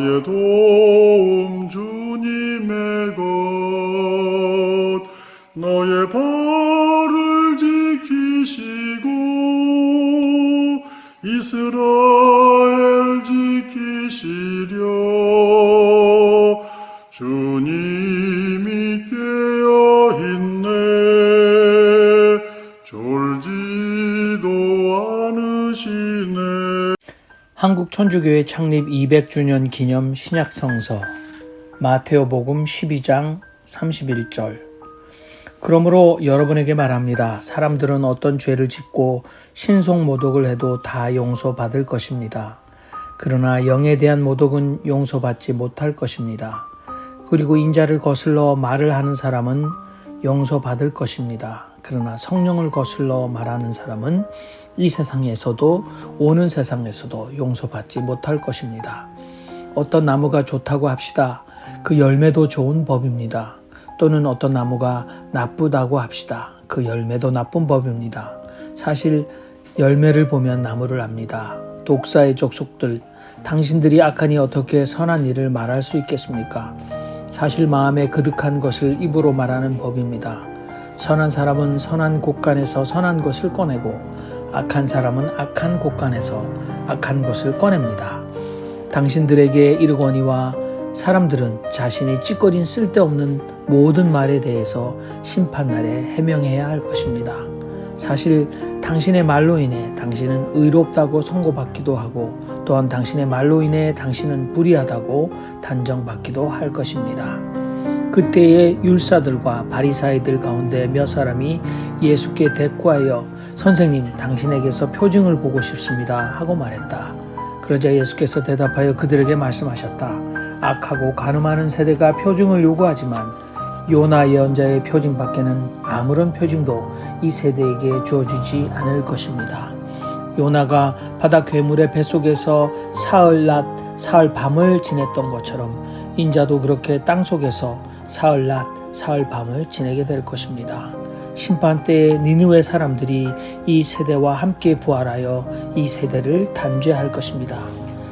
나의 도움 주님의 것, 너의 발을 지키시고 이스라엘 지키시려. 주님이 깨어 있네, 졸지도 않으시네. 한국 천주교회 창립 200주년 기념 신약성서 마테오복음 12장 31절. 그러므로 여러분에게 말합니다. 사람들은 어떤 죄를 짓고 신속모독을 해도 다 용서받을 것입니다. 그러나 영에 대한 모독은 용서받지 못할 것입니다. 그리고 인자를 거슬러 말을 하는 사람은 용서받을 것입니다. 그러나 성령을 거슬러 말하는 사람은 이 세상에서도 오는 세상에서도 용서받지 못할 것입니다. 어떤 나무가 좋다고 합시다. 그 열매도 좋은 법입니다. 또는 어떤 나무가 나쁘다고 합시다. 그 열매도 나쁜 법입니다. 사실 열매를 보면 나무를 압니다. 독사의 족속들, 당신들이 악하니 어떻게 선한 일을 말할 수 있겠습니까? 사실 마음에 그득한 것을 입으로 말하는 법입니다. 선한 사람은 선한 곳간에서 선한 것을 꺼내고 악한 사람은 악한 곳간에서 악한 것을 꺼냅니다. 당신들에게 이르거니와 사람들은 자신이 찌꺼린 쓸데없는 모든 말에 대해서 심판날에 해명해야 할 것입니다. 사실 당신의 말로 인해 당신은 의롭다고 선고받기도 하고 또한 당신의 말로 인해 당신은 불의하다고 단정받기도 할 것입니다. 그때의 율사들과 바리사이들 가운데 몇 사람이 예수께 대꾸하여 선생님, 당신에게서 표징을 보고 싶습니다 하고 말했다. 그러자 예수께서 대답하여 그들에게 말씀하셨다. 악하고 간음하는 세대가 표징을 요구하지만 요나 예언자의 표징 밖에는 아무런 표징도 이 세대에게 주어지지 않을 것입니다. 요나가 바다 괴물의 뱃속에서 사흘 낮 사흘 밤을 지냈던 것처럼 인자도 그렇게 땅속에서 사흘 낮 사흘 밤을 지내게 될 것입니다. 심판 때에 니느웨 사람들이 이 세대와 함께 부활하여 이 세대를 단죄할 것입니다.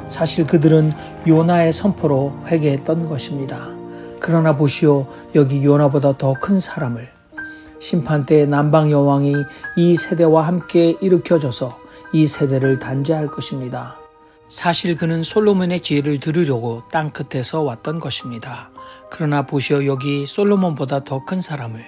사실 그들은 요나의 선포로 회개했던 것입니다. 그러나 보시오, 여기 요나보다 더 큰 사람을 심판 때 남방 여왕이 이 세대와 함께 일으켜져서 이 세대를 단죄할 것입니다. 사실 그는 솔로몬의 지혜를 들으려고 땅 끝에서 왔던 것입니다. 그러나 보시오, 여기 솔로몬보다 더 큰 사람을.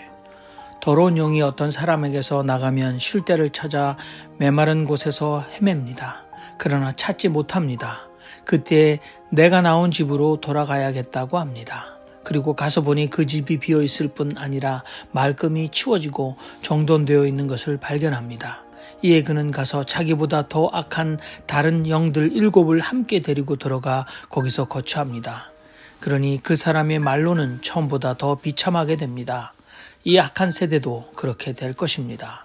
더러운 영이 어떤 사람에게서 나가면 쉴 데를 찾아 메마른 곳에서 헤맵니다. 그러나 찾지 못합니다. 그때 내가 나온 집으로 돌아가야겠다고 합니다. 그리고 가서 보니 그 집이 비어 있을 뿐 아니라 말끔히 치워지고 정돈되어 있는 것을 발견합니다. 이에 그는 가서 자기보다 더 악한 다른 영들 7을 함께 데리고 들어가 거기서 거처합니다. 그러니 그 사람의 말로는 처음보다 더 비참하게 됩니다. 이 악한 세대도 그렇게 될 것입니다.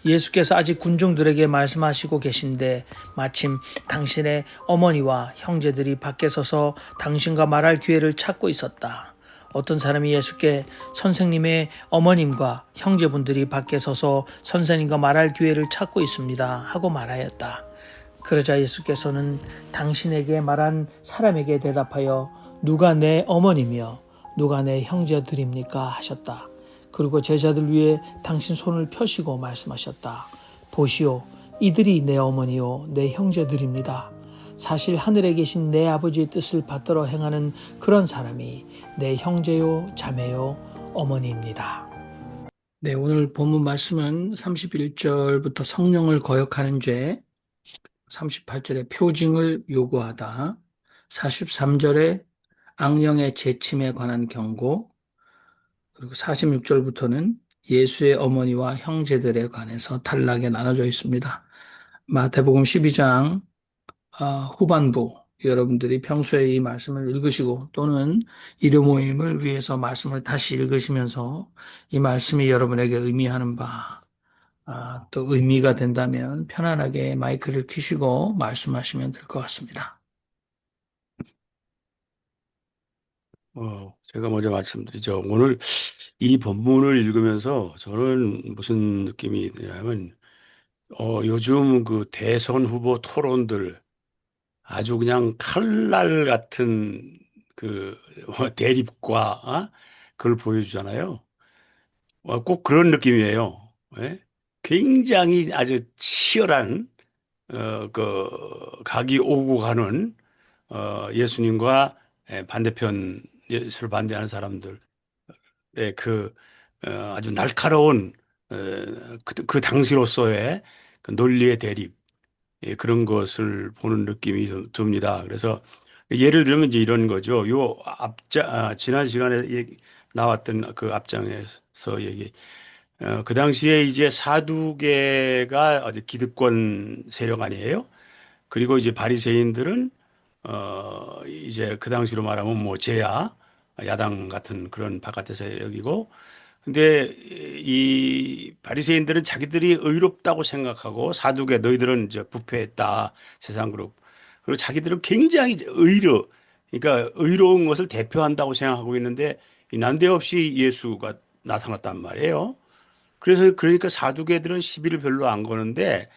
예수께서 아직 군중들에게 말씀하시고 계신데 마침 당신의 어머니와 형제들이 밖에 서서 당신과 말할 기회를 찾고 있었다. 어떤 사람이 예수께 선생님의 어머님과 형제분들이 밖에 서서 선생님과 말할 기회를 찾고 있습니다 하고 말하였다. 그러자 예수께서는 당신에게 말한 사람에게 대답하여 누가 내 어머니며 누가 내 형제들입니까 하셨다. 그리고 제자들 위에 당신 손을 펴시고 말씀하셨다. 보시오, 이들이 내 어머니요 내 형제들입니다. 사실 하늘에 계신 내 아버지의 뜻을 받들어 행하는 그런 사람이 내 형제요 자매요 어머니입니다. 네, 오늘 본문 말씀은 31절부터 성령을 거역하는 죄, 38절에 표징을 요구하다, 43절에 악령의 재침에 관한 경고, 그리고 46절부터는 예수의 어머니와 형제들에 관해서 단락에 나눠져 있습니다. 마태복음 12장 후반부, 여러분들이 평소에 이 말씀을 읽으시고 또는 일요 모임을 위해서 말씀을 다시 읽으시면서 이 말씀이 여러분에게 의미하는 바, 또 의미가 된다면 편안하게 마이크를 켜시고 말씀하시면 될 것 같습니다. 제가 먼저 말씀드리죠. 오늘 이 본문을 읽으면서 저는 무슨 느낌이 드냐면, 요즘 그 대선 후보 토론들, 아주 그냥 칼날 같은 그 대립과 그걸 보여주잖아요. 꼭 그런 느낌이에요. 예? 굉장히 아주 치열한 각이 오고 가는 예수님과 반대편 예수를 반대하는 사람들의 그 아주 날카로운 어, 그 당시로서의 그 논리의 대립 그런 것을 보는 느낌이 듭니다. 그래서 예를 들면 이제 이런 거죠. 지난 시간에 나왔던 그 앞장에서 그 당시에 이제 사두개가 어제 기득권 세력 아니에요? 그리고 이제 바리새인들은 이제 그 당시로 말하면 뭐 제야 야당 같은 그런 바깥의 세력이고 근데 이 바리새인들은 자기들이 의롭다고 생각하고 사두개 너희들은 이제 부패했다 세상 그룹 그리고 자기들은 굉장히 이제 그러니까 의로운 것을 대표한다고 생각하고 있는데 이 난데없이 예수가 나타났단 말이에요. 그래서 그러니까 사두개들은 시비를 별로 안 거는데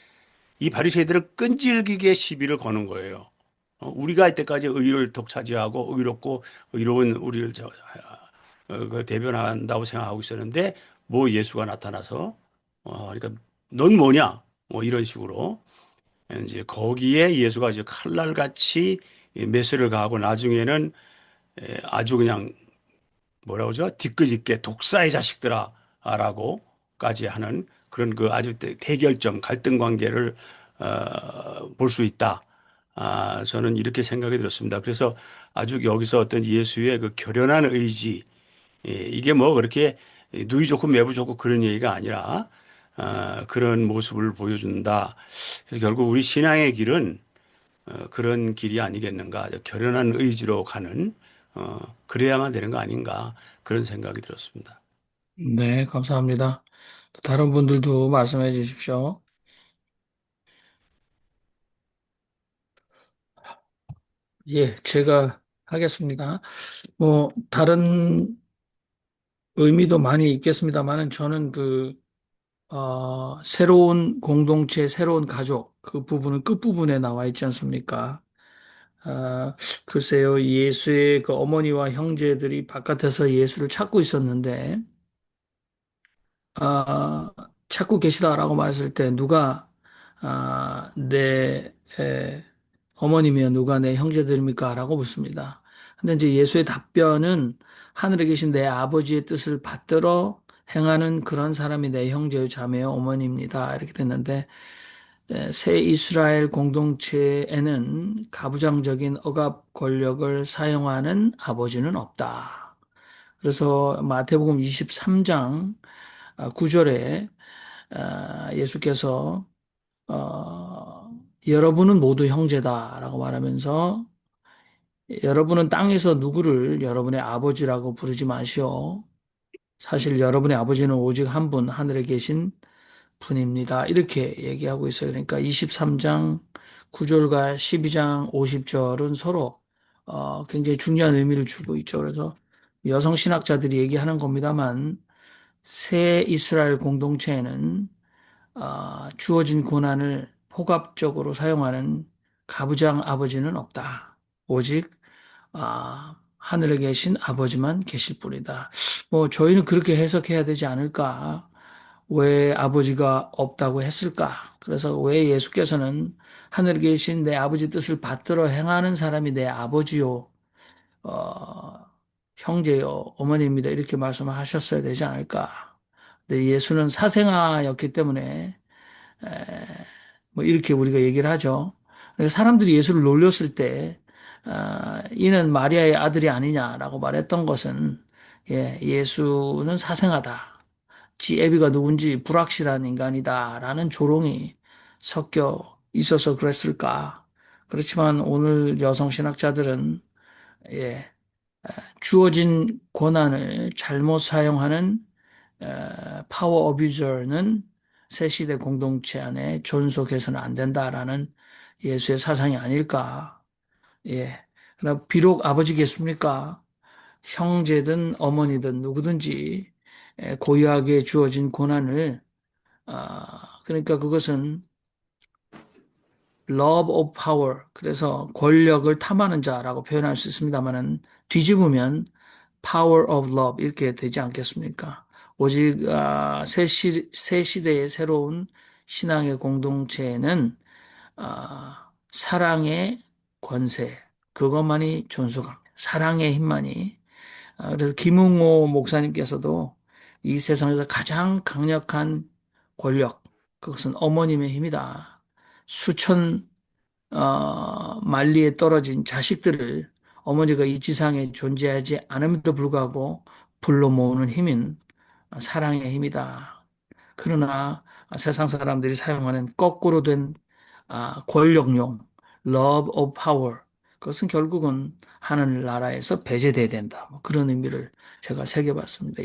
이 바리새인들은 끈질기게 시비를 거는 거예요. 우리가 이때까지 의를 독차지하고 의롭고 의로운 우리를 그 대변한다고 생각하고 있었는데 뭐 예수가 나타나서 그러니까 넌 뭐냐? 뭐 이런 식으로 이제 거기에 예수가 이제 칼날같이 메스를 가하고 나중에는 아주 그냥 뭐라고 그러죠? 뒤끝있게 독사의 자식들아라고까지 하는 그런 그 아주 대결점 갈등 관계를 볼 수 있다. 저는 이렇게 생각이 들었습니다. 그래서 아주 여기서 어떤 예수의 그 결연한 의지, 이게 뭐 그렇게 누이 좋고 매부 좋고 그런 얘기가 아니라 그런 모습을 보여준다. 그래서 결국 우리 신앙의 길은 그런 길이 아니겠는가. 결연한 의지로 가는 그래야만 되는 거 아닌가. 그런 생각이 들었습니다. 네, 감사합니다. 다른 분들도 말씀해 주십시오. 예, 제가 하겠습니다. 뭐, 다른 의미도 많이 있겠습니다만은 저는 새로운 공동체, 새로운 가족, 그 부분은 끝부분에 나와 있지 않습니까? 아, 글쎄요, 예수의 그 어머니와 형제들이 바깥에서 예수를 찾고 있었는데, 아, 찾고 계시다라고 말했을 때 누가 내 어머님이여 누가 내 형제들입니까? 라고 묻습니다. 근데 이제 예수의 답변은 하늘에 계신 내 아버지의 뜻을 받들어 행하는 그런 사람이 내 형제요 자매요 어머니입니다. 이렇게 됐는데 새 이스라엘 공동체에는 가부장적인 억압 권력을 사용하는 아버지는 없다. 그래서 마태복음 23장 9절에 예수께서 여러분은 모두 형제다라고 말하면서 여러분은 땅에서 누구를 여러분의 아버지라고 부르지 마시오. 사실 여러분의 아버지는 오직 한 분, 하늘에 계신 분입니다. 이렇게 얘기하고 있어요. 그러니까 23장 9절과 12장 50절은 서로 굉장히 중요한 의미를 주고 있죠. 그래서 여성 신학자들이 얘기하는 겁니다만 새 이스라엘 공동체에는 주어진 고난을 포괄적으로 사용하는 가부장 아버지는 없다. 오직 하늘에 계신 아버지만 계실 뿐이다. 뭐 저희는 그렇게 해석해야 되지 않을까? 왜 아버지가 없다고 했을까? 그래서 왜 예수께서는 하늘에 계신 내 아버지 뜻을 받들어 행하는 사람이 내 아버지요, 어, 형제요, 어머니입니다. 이렇게 말씀하셨어야 되지 않을까? 근데 예수는 사생아였기 때문에 뭐 이렇게 우리가 얘기를 하죠. 그래서 사람들이 예수를 놀렸을 때 이는 마리아의 아들이 아니냐라고 말했던 것은 예수는 사생아다. 지 애비가 누군지 불확실한 인간이다라는 조롱이 섞여 있어서 그랬을까. 그렇지만 오늘 여성 신학자들은 예, 주어진 권한을 잘못 사용하는 파워 어뷰저는 새 시대 공동체 안에 존속해서는 안 된다라는 예수의 사상이 아닐까. 예. 그러나 비록 아버지겠습니까? 형제든 어머니든 누구든지 고유하게 주어진 고난을 그러니까 그것은 love of power. 그래서 권력을 탐하는 자라고 표현할 수 있습니다만은 뒤집으면 power of love 이렇게 되지 않겠습니까? 오직 새 시대의 새로운 신앙의 공동체에는 사랑의 권세 그것만이 존속합니다. 사랑의 힘만이. 그래서 김웅호 목사님께서도 이 세상에서 가장 강력한 권력 그것은 어머님의 힘이다. 수천 만리에 떨어진 자식들을 어머니가 이 지상에 존재하지 않음에도 불구하고 불러 모으는 힘인 사랑의 힘이다. 그러나 세상 사람들이 사용하는 거꾸로 된 권력용 love of power 그것은 결국은 하늘나라에서 배제돼야 된다. 뭐 그런 의미를 제가 새겨봤습니다.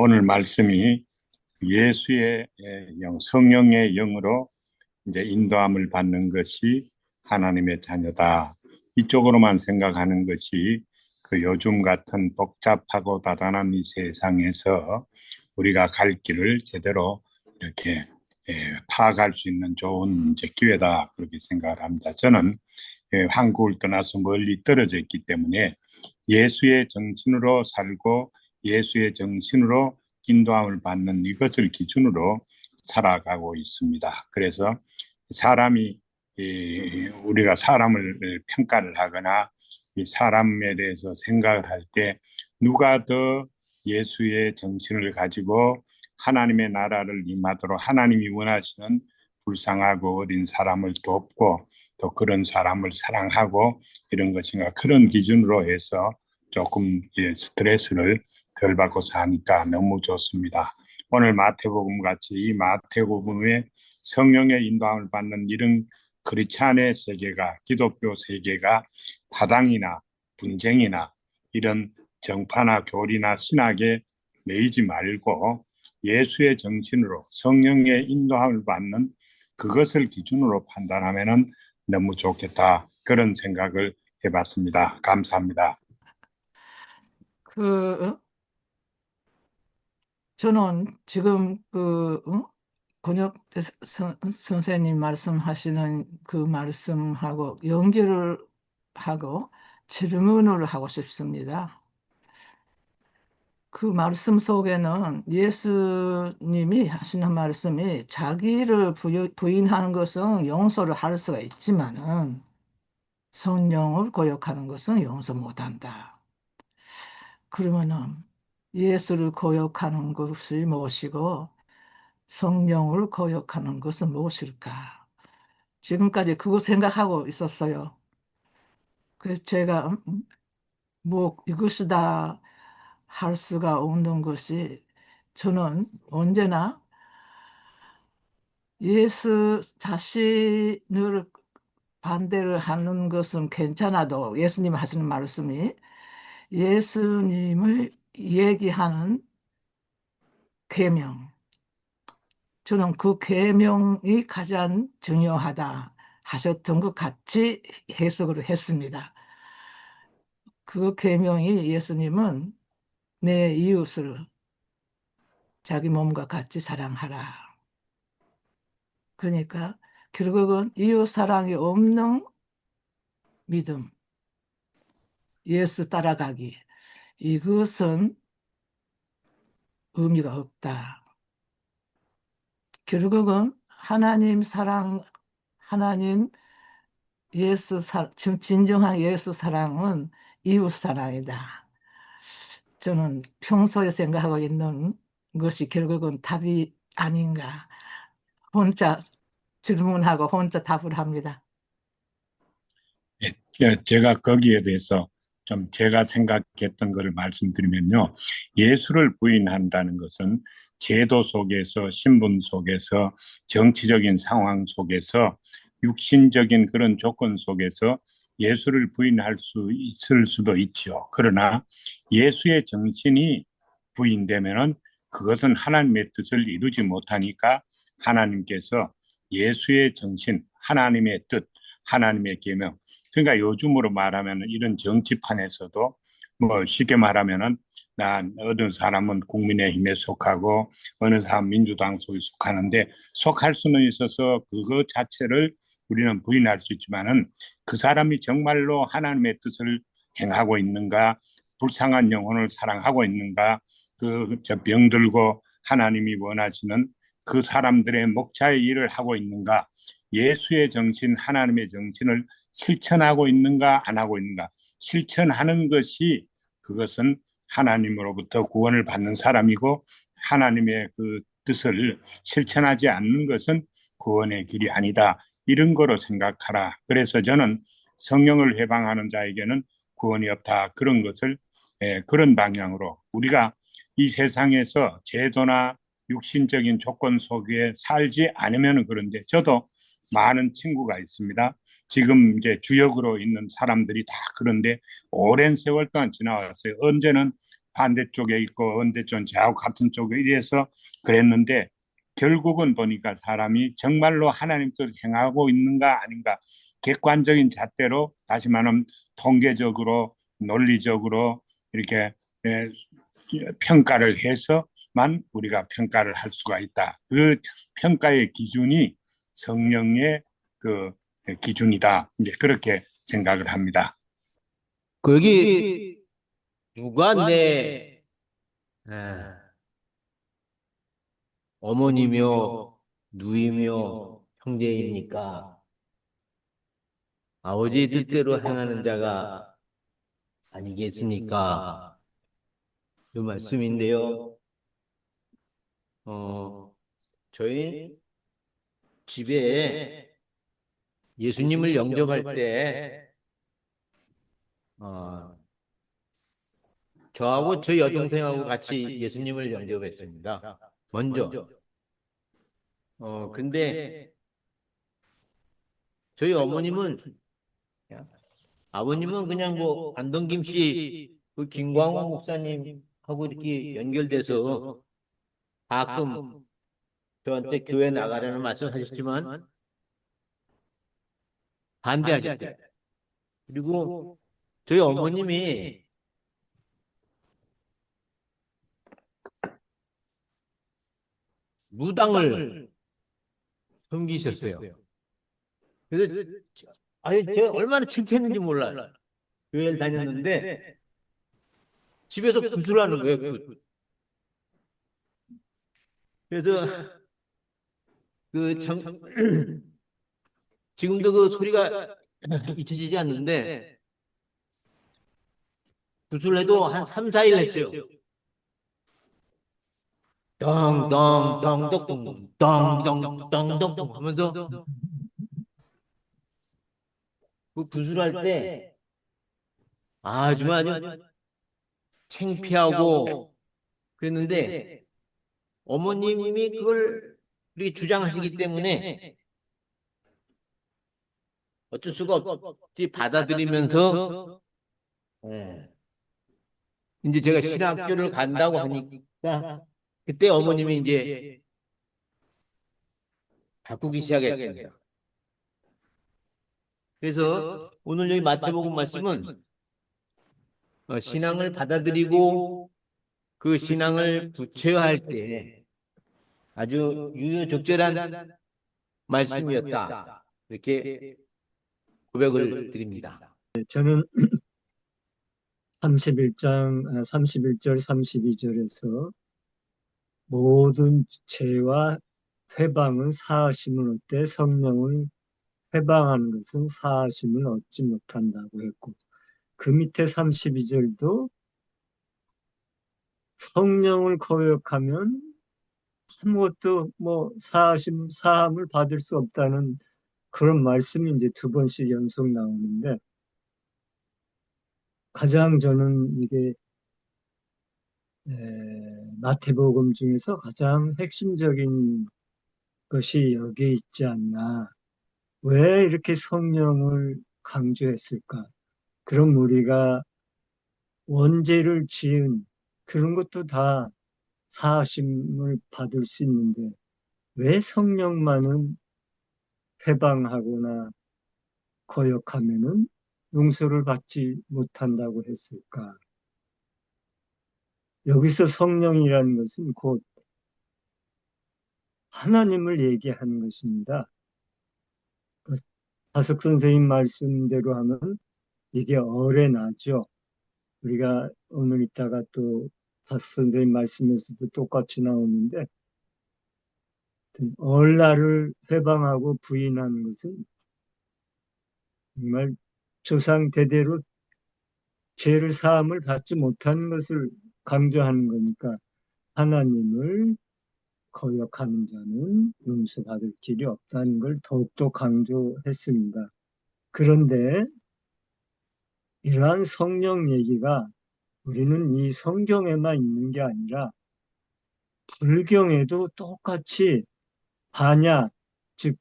오늘 말씀이 예수의 성령의 영으로 이제 인도함을 받는 것이 하나님의 자녀다. 이쪽으로만 생각하는 것이 그 요즘 같은 복잡하고 다단한 이 세상에서 우리가 갈 길을 제대로 이렇게 파악할 수 있는 좋은 이제 기회다 그렇게 생각을 합니다. 저는 한국을 떠나서 멀리 떨어져 있기 때문에 예수의 정신으로 살고 예수의 정신으로 인도함을 받는 이것을 기준으로 살아가고 있습니다. 그래서 사람이 우리가 사람을 평가를 하거나 이 사람에 대해서 생각을 할 때 누가 더 예수의 정신을 가지고 하나님의 나라를 임하도록 하나님이 원하시는 불쌍하고 어린 사람을 돕고 또 그런 사람을 사랑하고 이런 것인가 그런 기준으로 해서 조금 스트레스를 덜 받고 사니까 너무 좋습니다. 오늘 마태복음 같이 이 마태복음의 성령의 인도함을 받는 이런 크리스찬의 세계가 기독교 세계가 파당이나 분쟁이나 이런 정파나 교리나 신학에 매이지 말고 예수의 정신으로 성령의 인도함을 받는 그것을 기준으로 판단하면 너무 좋겠다 그런 생각을 해봤습니다. 감사합니다. 저는 지금 권혁 선생님 말씀하시는 그 말씀하고 연결을 하고 질문을 하고 싶습니다. 그 말씀 속에는 예수님이 하시는 말씀이 자기를 부인하는 것은 용서를 할 수가 있지만은 성령을 거역하는 것은 용서 못한다. 그러면은 예수를 거역하는 것이 무엇이고 성령을 거역하는 것은 무엇일까? 지금까지 그거 생각하고 있었어요. 그래서 제가 뭐 이것이다 할 수가 없는 것이 저는 언제나 예수 자신을 반대를 하는 것은 괜찮아도 예수님 하시는 말씀이 예수님을 얘기하는 계명 저는 그 계명이 가장 중요하다 하셨던 것 같이 해석을 했습니다. 그 계명이 예수님은 내 이웃을 자기 몸과 같이 사랑하라. 그러니까 결국은 이웃 사랑이 없는 믿음, 예수 따라가기 이것은 의미가 없다. 결국은 하나님 사랑, 하나님 예수 진정한 예수 사랑은 이웃 사랑이다. 저는 평소에 생각하고 있는 것이 결국은 답이 아닌가. 혼자 질문하고 혼자 답을 합니다. 제가 거기에 대해서 좀 제가 생각했던 것을 말씀드리면요. 예수를 부인한다는 것은 제도 속에서 신분 속에서 정치적인 상황 속에서 육신적인 그런 조건 속에서 예수를 부인할 수 있을 수도 있죠. 그러나 예수의 정신이 부인되면은 그것은 하나님의 뜻을 이루지 못하니까 하나님께서 예수의 정신, 하나님의 뜻, 하나님의 계명. 그러니까 요즘으로 말하면 이런 정치판에서도 뭐 쉽게 말하면은 어느 사람은 국민의힘에 속하고 어느 사람 민주당 속에 속하는데 속할 수는 있어서 그거 자체를 우리는 부인할 수 있지만은 그 사람이 정말로 하나님의 뜻을 행하고 있는가, 불쌍한 영혼을 사랑하고 있는가, 저 병들고 하나님이 원하시는 그 사람들의 목자의 일을 하고 있는가, 예수의 정신, 하나님의 정신을 실천하고 있는가, 안 하고 있는가. 실천하는 것이 그것은 하나님으로부터 구원을 받는 사람이고, 하나님의 그 뜻을 실천하지 않는 것은 구원의 길이 아니다. 이런 거로 생각하라. 그래서 저는 성령을 회방하는 자에게는 구원이 없다. 그런 것을 그런 방향으로 우리가 이 세상에서 제도나 육신적인 조건 속에 살지 않으면 그런데 저도 많은 친구가 있습니다. 지금 이제 주역으로 있는 사람들이 다 그런데 오랜 세월 동안 지나왔어요. 언제는 반대쪽에 있고 언제쯤 저하고 같은 쪽에 이래서 그랬는데 결국은 보니까 사람이 정말로 하나님 뜻을 행하고 있는가 아닌가 객관적인 잣대로 다시 말하면 통계적으로 논리적으로 이렇게 평가를 해서만 우리가 평가를 할 수가 있다. 그 평가의 기준이 성령의 그 기준이다. 이제 그렇게 생각을 합니다. 그 여기 누가 내 어머니며 누이며 형제입니까? 아버지의 뜻대로 행하는 자가 아니겠습니까? 그 말씀인데요. 저희 집에 예수님을 영접할 때 저하고 저희 여동생하고 같이 예수님을 영접했습니다. 먼저. 근데 저희 아버님은 그냥 뭐 안동김 씨, 그 김광호 목사님하고 이렇게 연결돼서 가끔 저한테 교회 나가라는 말씀 하셨지만 반대하셨어요. 그리고 저희 어머님이 무당을 섬기셨어요. 그래서 제가 얼마나 창피했는지 몰라요. 교회를 다녔는데 집에서 굿을 하는 거예요. 굿. 그래서 지금도 그 소리가 잊혀지지 않는데 굿을 해도 한 3, 4일 했어요. 덩덩덩덩덩 덩덩덩덩덩 하면서 그 구슬할 때 아주 창피하고 그랬는데 어머님이 그걸 우리 주장하시기 때문에 어쩔 수가 없이 받아들이면서 이제 제가 신학교를 간다고 하니까 그때 어머님이 이제 바꾸기 시작했습니다. 그래서 오늘 여기 마태복음 말씀은 신앙을 받아들이고 그 신앙을 구체화할 때 아주 유효적절한 말씀이었다. 이렇게 고백을 드립니다. 저는 31장, 31절, 32절에서 모든 죄와 회방은 사하심을 얻되 성령을 회방하는 것은 사하심을 얻지 못한다고 했고, 그 밑에 32절도 성령을 거역하면 아무것도 사함을 받을 수 없다는 그런 말씀이 이제 두 번씩 연속 나오는데, 가장 저는 이게 마태복음 중에서 가장 핵심적인 것이 여기에 있지 않나. 왜 이렇게 성령을 강조했을까? 그럼 우리가 원죄를 지은 그런 것도 다 사하심을 받을 수 있는데 왜 성령만은 회방하거나 거역하면은 용서를 받지 못한다고 했을까? 여기서 성령이라는 것은 곧 하나님을 얘기하는 것입니다. 다석 선생님 말씀대로 하면 이게 어뢰나죠. 우리가 오늘 이따가 또 다석 선생님 말씀에서도 똑같이 나오는데 얼라를 회방하고 부인하는 것은 정말 조상 대대로 죄를 사함을 받지 못하는 것을 강조하는 거니까 하나님을 거역하는 자는 용서받을 길이 없다는 걸 더욱더 강조했습니다. 그런데 이러한 성령 얘기가 우리는 이 성경에만 있는 게 아니라 불경에도 똑같이 반야, 즉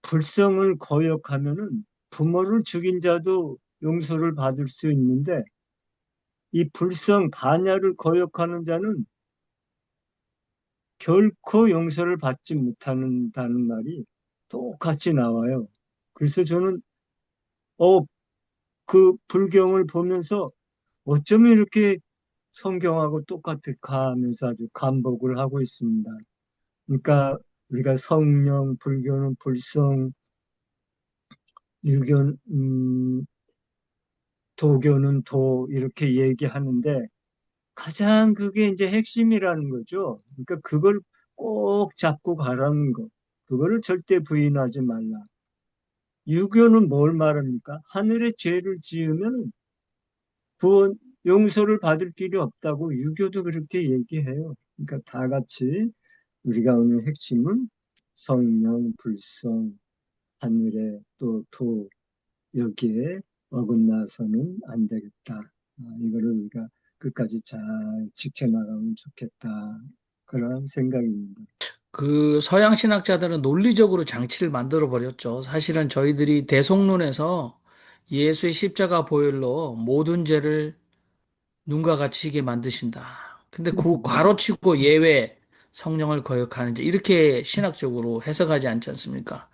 불성을 거역하면은 부모를 죽인 자도 용서를 받을 수 있는데 이 불성 반야를 거역하는 자는 결코 용서를 받지 못한다는 말이 똑같이 나와요. 그래서 저는 그 불경을 보면서 어쩌면 이렇게 성경하고 똑같을까 하면서 아주 감복을 하고 있습니다. 그러니까 우리가 성령, 불교는 불성, 유교, 도교는 도 이렇게 얘기하는데 가장 그게 이제 핵심이라는 거죠. 그러니까 그걸 꼭 잡고 가라는 거. 그거를 절대 부인하지 말라. 유교는 뭘 말합니까? 하늘에 죄를 지으면 구원, 용서를 받을 길이 없다고 유교도 그렇게 얘기해요. 그러니까 다 같이 우리가 오늘 핵심은 성령, 불성, 하늘에 또 도, 여기에 어긋나서는 안 되겠다. 이거를 우리가 끝까지 잘 지켜나가면 좋겠다. 그런 생각입니다. 그 서양 신학자들은 논리적으로 장치를 만들어 버렸죠. 사실은 저희들이 대속론에서 예수의 십자가 보혈로 모든 죄를 눈과 같이게 만드신다. 근데 그 괄호치고 예외 성령을 거역하는 자 이렇게 신학적으로 해석하지 않지 않습니까?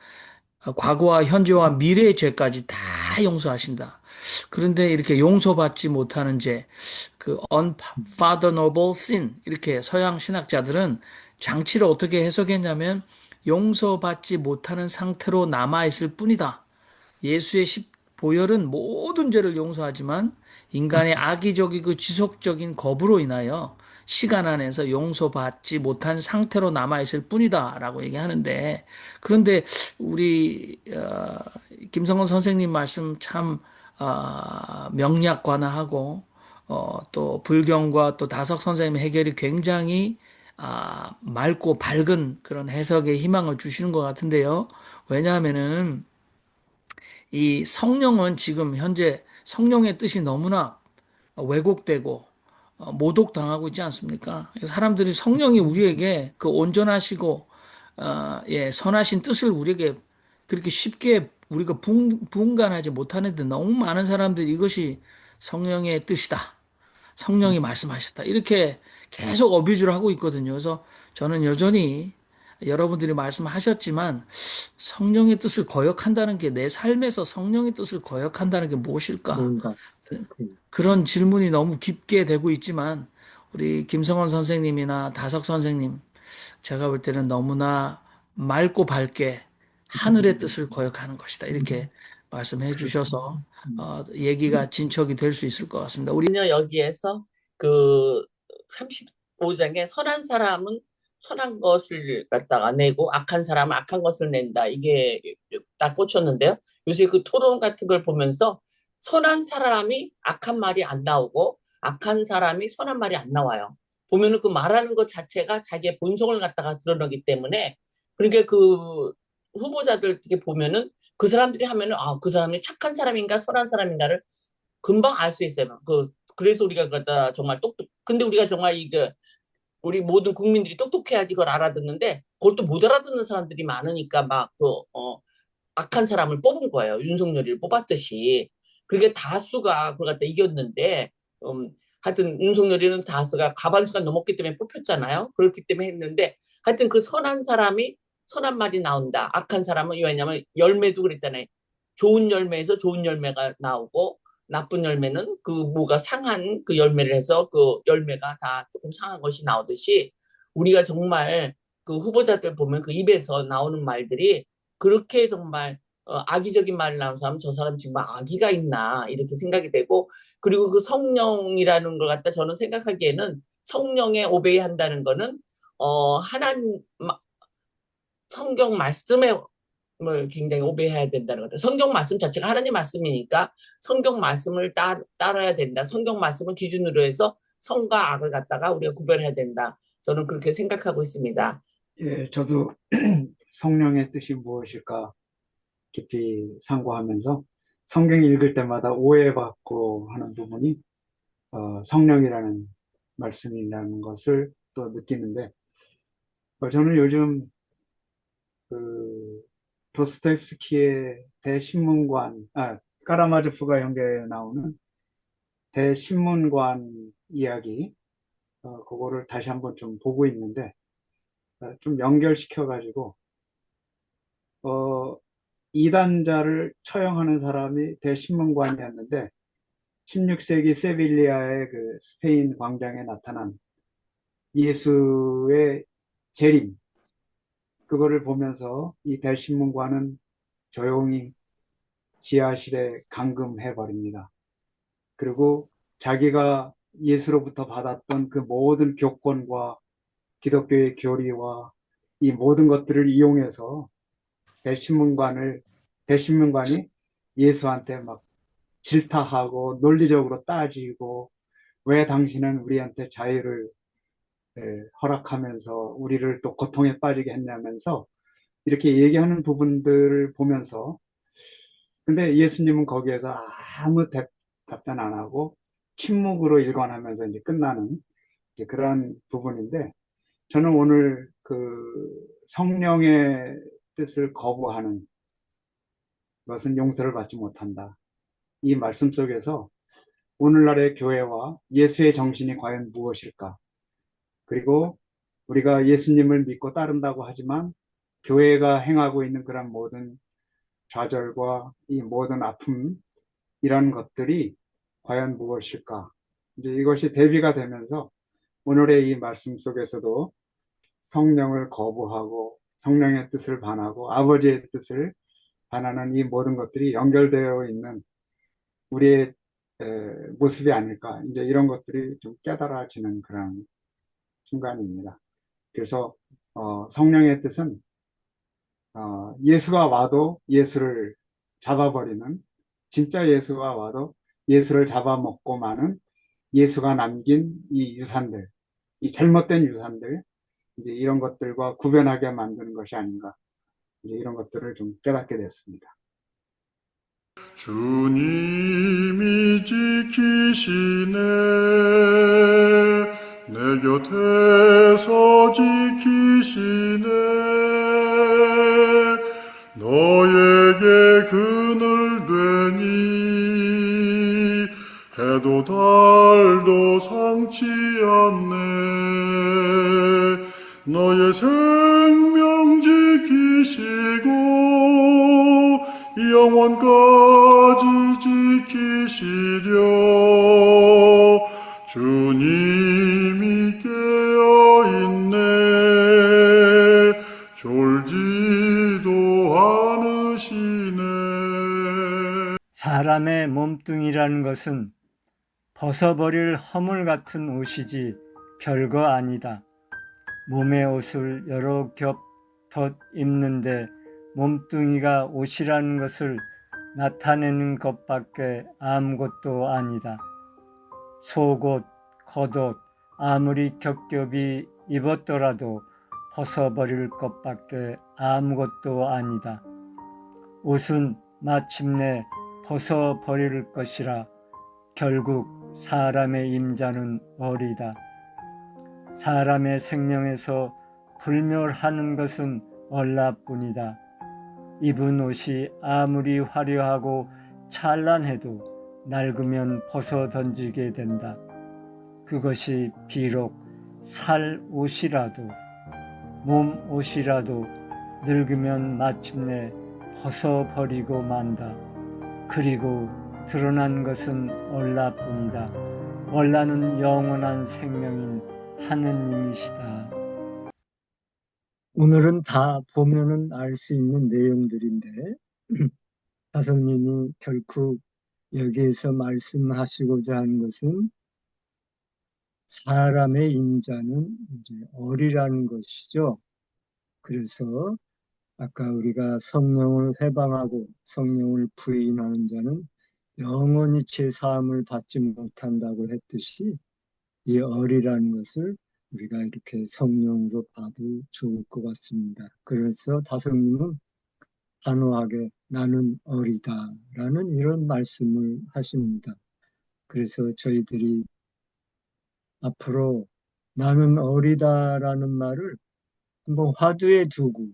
과거와 현재와 미래의 죄까지 다 용서하신다. 그런데 이렇게 용서받지 못하는 죄, 그 unpardonable sin 이렇게 서양 신학자들은 장치를 어떻게 해석했냐면 용서받지 못하는 상태로 남아있을 뿐이다. 예수의 보혈은 모든 죄를 용서하지만 인간의 악의적이고 지속적인 거부로 인하여 시간 안에서 용서받지 못한 상태로 남아있을 뿐이다라고 얘기하는데 그런데 우리 김성건 선생님 말씀 참 명약관화하고 또 불경과 또 다석 선생님의 해결이 굉장히 맑고 밝은 그런 해석의 희망을 주시는 것 같은데요. 왜냐하면은 이 성령은 지금 현재 성령의 뜻이 너무나 왜곡되고 모독당하고 있지 않습니까? 사람들이 성령이 우리에게 그 온전하시고 예, 선하신 뜻을 우리에게 그렇게 쉽게 우리가 분간하지 못하는데 너무 많은 사람들이 이것이 성령의 뜻이다. 성령이 말씀하셨다. 이렇게 계속 어뷰즈를 하고 있거든요. 그래서 저는 여전히 여러분들이 말씀하셨지만 성령의 뜻을 거역한다는 게 내 삶에서 성령의 뜻을 거역한다는 게 무엇일까? 뭔가 그런 질문이 너무 깊게 되고 있지만 우리 김성원 선생님이나 다석 선생님 제가 볼 때는 너무나 맑고 밝게 하늘의 뜻을 거역하는 것이다. 이렇게 말씀해 주셔서 얘기가 진척이 될 수 있을 것 같습니다. 우리 전혀 여기에서 그 35장에 선한 사람은 선한 것을 갖다가 내고 악한 사람은 악한 것을 낸다. 이게 딱 꽂혔는데요. 요새 그 토론 같은 걸 보면서 선한 사람이 악한 말이 안 나오고 악한 사람이 선한 말이 안 나와요. 보면은 그 말하는 것 자체가 자기의 본성을 갖다가 드러내기 때문에 그러니까 그 후보자들 이렇게 보면은 그 사람들이 하면은 그 사람이 착한 사람인가 선한 사람인가를 금방 알 수 있어요. 그래서 우리가 그다 정말 근데 우리가 정말 이게 우리 모든 국민들이 똑똑해야지 그걸 알아듣는데 그걸 또 못 알아듣는 사람들이 많으니까 악한 사람을 뽑은 거예요. 윤석열이를 뽑았듯이. 그게 다수가 그걸 갖다 이겼는데, 하여튼 윤석열이는 다수가 과반수가 넘었기 때문에 뽑혔잖아요. 그렇기 때문에 했는데, 하여튼 그 선한 사람이 선한 말이 나온다. 악한 사람은 왜냐면 열매도 그랬잖아요. 좋은 열매에서 좋은 열매가 나오고 나쁜 열매는 그 뭐가 상한 그 열매를 해서 그 열매가 다 조금 상한 것이 나오듯이 우리가 정말 그 후보자들 보면 그 입에서 나오는 말들이 그렇게 정말 악의적인 말을 나오는 사람 저 사람 정말 악의가 있나 이렇게 생각이 되고 그리고 그 성령이라는 걸 갖다 저는 생각하기에는 성령에 오베이한다는 거는 하나님 성경 말씀에 을 굉장히 오베해야 된다는 것 같아요. 성경 말씀 자체가 하나님 말씀이니까 성경 말씀을 따라야 된다. 성경 말씀을 기준으로 해서 성과 악을 갖다가 우리가 구별해야 된다. 저는 그렇게 생각하고 있습니다. 예, 저도 성령의 뜻이 무엇일까 깊이 상고하면서 성경 읽을 때마다 오해받고 하는 부분이 성령이라는 말씀이라는 것을 또 느끼는데 저는 요즘 그 도스토옙스키의 대신문관, 까라마조프가 연결해 나오는 대신문관 이야기, 그거를 다시 한번 좀 보고 있는데, 좀 연결시켜가지고, 이단자를 처형하는 사람이 대신문관이었는데, 16세기 세빌리아의 그 스페인 광장에 나타난 예수의 재림, 그거를 보면서 이 대신문관은 조용히 지하실에 감금해 버립니다. 그리고 자기가 예수로부터 받았던 그 모든 교권과 기독교의 교리와 이 모든 것들을 이용해서 대신문관이 예수한테 막 질타하고 논리적으로 따지고 왜 당신은 우리한테 자유를 허락하면서 우리를 또 고통에 빠지게 했냐면서 이렇게 얘기하는 부분들을 보면서 근데 예수님은 거기에서 아무 답변 안 하고 침묵으로 일관하면서 이제 끝나는 이제 그런 부분인데 저는 오늘 그 성령의 뜻을 거부하는 것은 용서를 받지 못한다. 이 말씀 속에서 오늘날의 교회와 예수의 정신이 과연 무엇일까? 그리고 우리가 예수님을 믿고 따른다고 하지만 교회가 행하고 있는 그런 모든 좌절과 이 모든 아픔 이런 것들이 과연 무엇일까? 이제 이것이 대비가 되면서 오늘의 이 말씀 속에서도 성령을 거부하고 성령의 뜻을 반하고 아버지의 뜻을 반하는 이 모든 것들이 연결되어 있는 우리의 모습이 아닐까. 이제 이런 것들이 좀 깨달아지는 그런 순간입니다. 그래서 성령의 뜻은 예수가 와도 예수를 잡아버리는 진짜 예수가 와도 예수를 잡아먹고 마는 예수가 남긴 이 유산들, 이 잘못된 유산들, 이제 이런 것들과 구별하게 만드는 것이 아닌가. 이제 이런 것들을 좀 깨닫게 됐습니다. 주님이 지키시네 내 곁에서 지키시네 너에게 그늘 되니 해도 달도 상치 않네 너의 생명 지키시고 영원까지 지키시려 주님이 깨어있네 졸지도 않으시네. 사람의 몸뚱이라는 것은 벗어버릴 허물 같은 옷이지 별거 아니다. 몸의 옷을 여러 겹 덧 입는데 몸뚱이가 옷이라는 것을 나타내는 것밖에 아무것도 아니다. 속옷, 겉옷 아무리 겹겹이 입었더라도 벗어버릴 것밖에 아무것도 아니다. 옷은 마침내 벗어버릴 것이라 결국 사람의 임자는 어리다. 사람의 생명에서 불멸하는 것은 얼라뿐이다. 입은 옷이 아무리 화려하고 찬란해도 낡으면 벗어 던지게 된다. 그것이 비록 살 옷이라도 몸 옷이라도 늙으면 마침내 벗어버리고 만다. 그리고 드러난 것은 얼라뿐이다. 얼라는 영원한 생명인 하느님이시다. 오늘은 다 보면은 알 수 있는 내용들인데 다성님이 결코 여기에서 말씀하시고자 하는 것은 사람의 인자는 이제 어리라는 것이죠. 그래서 아까 우리가 성령을 회방하고 성령을 부인하는 자는 영원히 죄사함을 받지 못한다고 했듯이 이 어리라는 것을 우리가 이렇게 성령으로 봐도 좋을 것 같습니다. 그래서 다성님은 단호하게 나는 어리다라는 이런 말씀을 하십니다. 그래서 저희들이 앞으로 나는 어리다라는 말을 한번 화두에 두고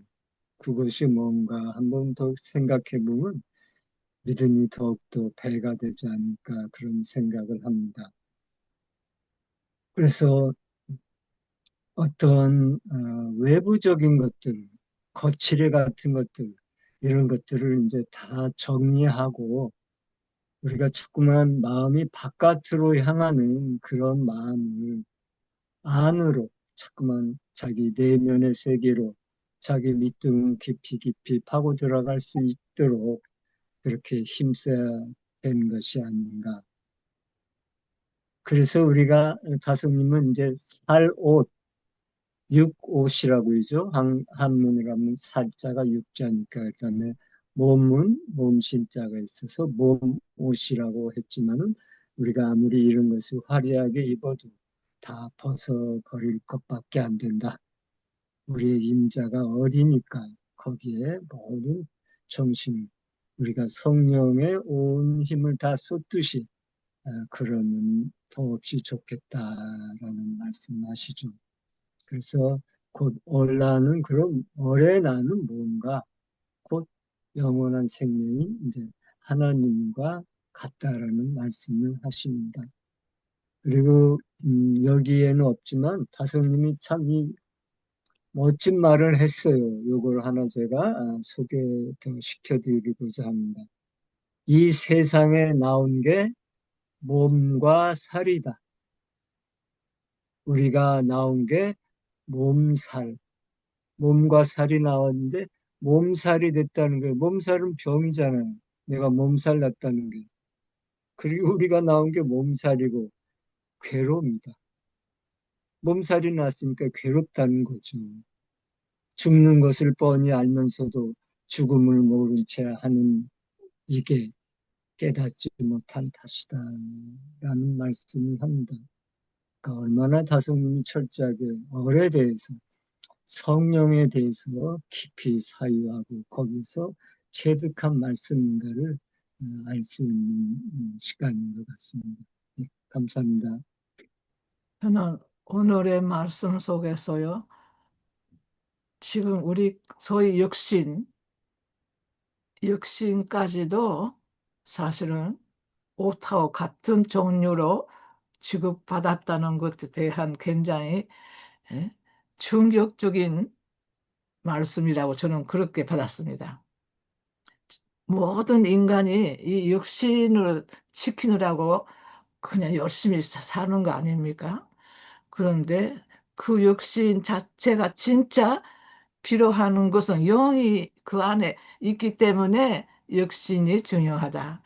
그것이 뭔가 한번 더 생각해 보면 믿음이 더욱더 배가 되지 않을까 그런 생각을 합니다. 그래서 어떤 외부적인 것들, 거칠애 같은 것들 이런 것들을 이제 다 정리하고 우리가 자꾸만 마음이 바깥으로 향하는 그런 마음을 안으로 자꾸만 자기 내면의 세계로 자기 밑둥 깊이 깊이 파고 들어갈 수 있도록 그렇게 힘써야 되는 것이 아닌가. 그래서 우리가 다솜님은 이제 살 옷, 육옷이라고 하죠. 한문으로 하면 살자가 육자니까 그다음에 몸은 몸신자가 있어서 몸옷이라고 했지만은 우리가 아무리 이런 것을 화려하게 입어도 다 벗어버릴 것밖에 안 된다. 우리의 임자가 어디니까 거기에 모든 정신 우리가 성령의 온 힘을 다 쏟듯이 그러면 더없이 좋겠다라는 말씀하시죠. 그래서 곧 얼라는 그런 어레 나는 뭔가 곧 영원한 생명이 이제 하나님과 같다라는 말씀을 하십니다. 그리고 여기에는 없지만 다성님이 참 이 멋진 말을 했어요. 요걸 하나 제가 소개 더 시켜드리고자 합니다. 이 세상에 나온 게 몸과 살이다. 우리가 나온 게 몸살, 몸과 살이 나왔는데 몸살이 됐다는 거예요. 몸살은 병이잖아요. 내가 몸살 났다는 게. 그리고 우리가 나온 게 몸살이고 괴로움이다. 몸살이 났으니까 괴롭다는 거죠. 죽는 것을 뻔히 알면서도 죽음을 모른 채 하는 이게 깨닫지 못한 탓이다라는 말씀을 합니다. 그러니까 얼마나 다성님이 철저하게 얼에 대해서 성령에 대해서 깊이 사유하고 거기서 체득한 말씀인가를 알 수 있는 시간인 것 같습니다. 네, 감사합니다. 저는 오늘의 말씀 속에서요, 지금 우리 소위 육신까지도 사실은 옷하고 같은 종류로 취급받았다는 것에 대한 굉장히 충격적인 말씀이라고 저는 그렇게 받았습니다. 모든 인간이 이 육신을 지키느라고 그냥 열심히 사는 거 아닙니까? 그런데 그 육신 자체가 진짜 필요한 것은 영이 그 안에 있기 때문에 육신이 중요하다.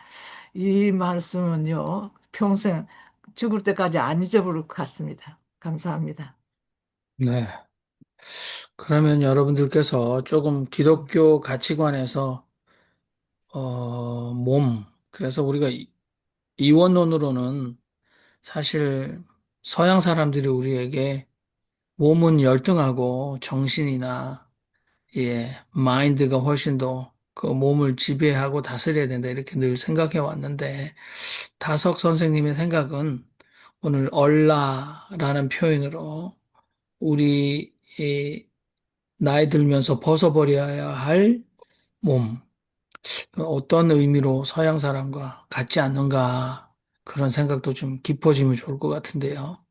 이 말씀은요, 평생 죽을 때까지 안 잊어버릴 것 같습니다. 감사합니다. 네. 그러면 여러분들께서 조금 기독교 가치관에서 그래서 우리가 이원론으로는 사실 서양 사람들이 우리에게 몸은 열등하고 정신이나 마인드가 훨씬 더 그 몸을 지배하고 다스려야 된다 이렇게 늘 생각해 왔는데 다석 선생님의 생각은 오늘 얼라라는 표현으로 우리 나이 들면서 벗어버려야 할 몸, 어떤 의미로 서양 사람과 같지 않는가 그런 생각도 좀 깊어지면 좋을 것 같은데요.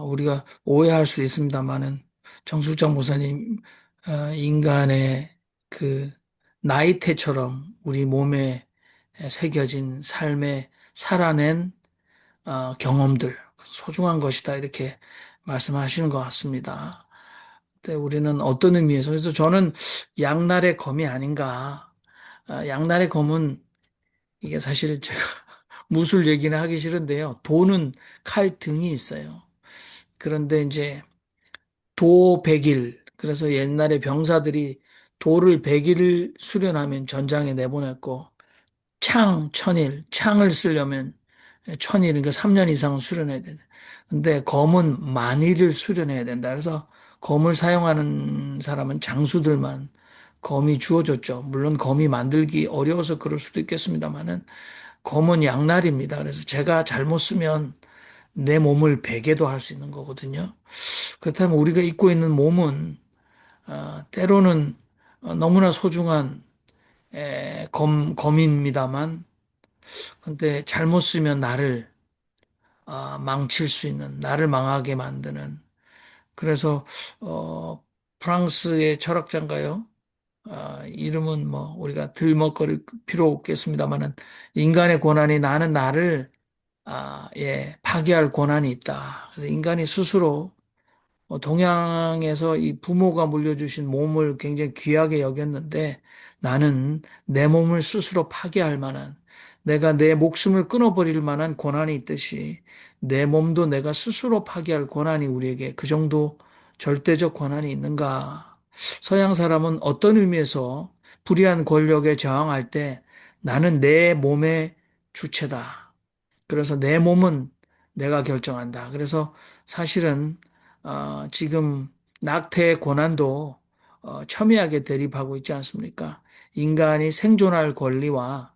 우리가 오해할 수 있습니다만은 정숙장 목사님 인간의 그 나이테처럼 우리 몸에 새겨진 삶에 살아낸 경험들, 소중한 것이다. 이렇게 말씀하시는 것 같습니다. 근데 우리는 어떤 의미에서, 그래서 저는 양날의 검이 아닌가. 양날의 검은 이게 사실 제가 무술 얘기는 하기 싫은데요. 도는 칼 등이 있어요. 그런데 이제 도 100일, 그래서 옛날에 병사들이 도를 100일 수련하면 전장에 내보냈고, 창 1000일, 창을 쓰려면 1000일, 그러니까 3년 이상은 수련해야 된다. 근데 검은 만일을 수련해야 된다. 그래서 검을 사용하는 사람은 장수들만 검이 주어졌죠. 물론 검이 만들기 어려워서 그럴 수도 있겠습니다만은 검은 양날입니다. 그래서 제가 잘못 쓰면 내 몸을 베개도 할 수 있는 거거든요. 그렇다면 우리가 입고 있는 몸은 때로는 너무나 소중한 검입니다만, 근데 잘못 쓰면 나를 망칠 수 있는, 나를 망하게 만드는. 그래서 프랑스의 철학자인가요? 이름은 뭐 우리가 들먹거릴 필요 없겠습니다만은 인간의 권한이 나는 나를 파괴할 권한이 있다. 그래서 인간이 스스로 동양에서 이 부모가 물려주신 몸을 굉장히 귀하게 여겼는데 나는 내 몸을 스스로 파괴할 만한 내가 내 목숨을 끊어버릴 만한 권한이 있듯이 내 몸도 내가 스스로 파괴할 권한이 우리에게 그 정도 절대적 권한이 있는가? 서양 사람은 어떤 의미에서 불의한 권력에 저항할 때 나는 내 몸의 주체다. 그래서 내 몸은 내가 결정한다. 그래서 사실은 지금 낙태의 고난도 첨예하게 대립하고 있지 않습니까? 인간이 생존할 권리와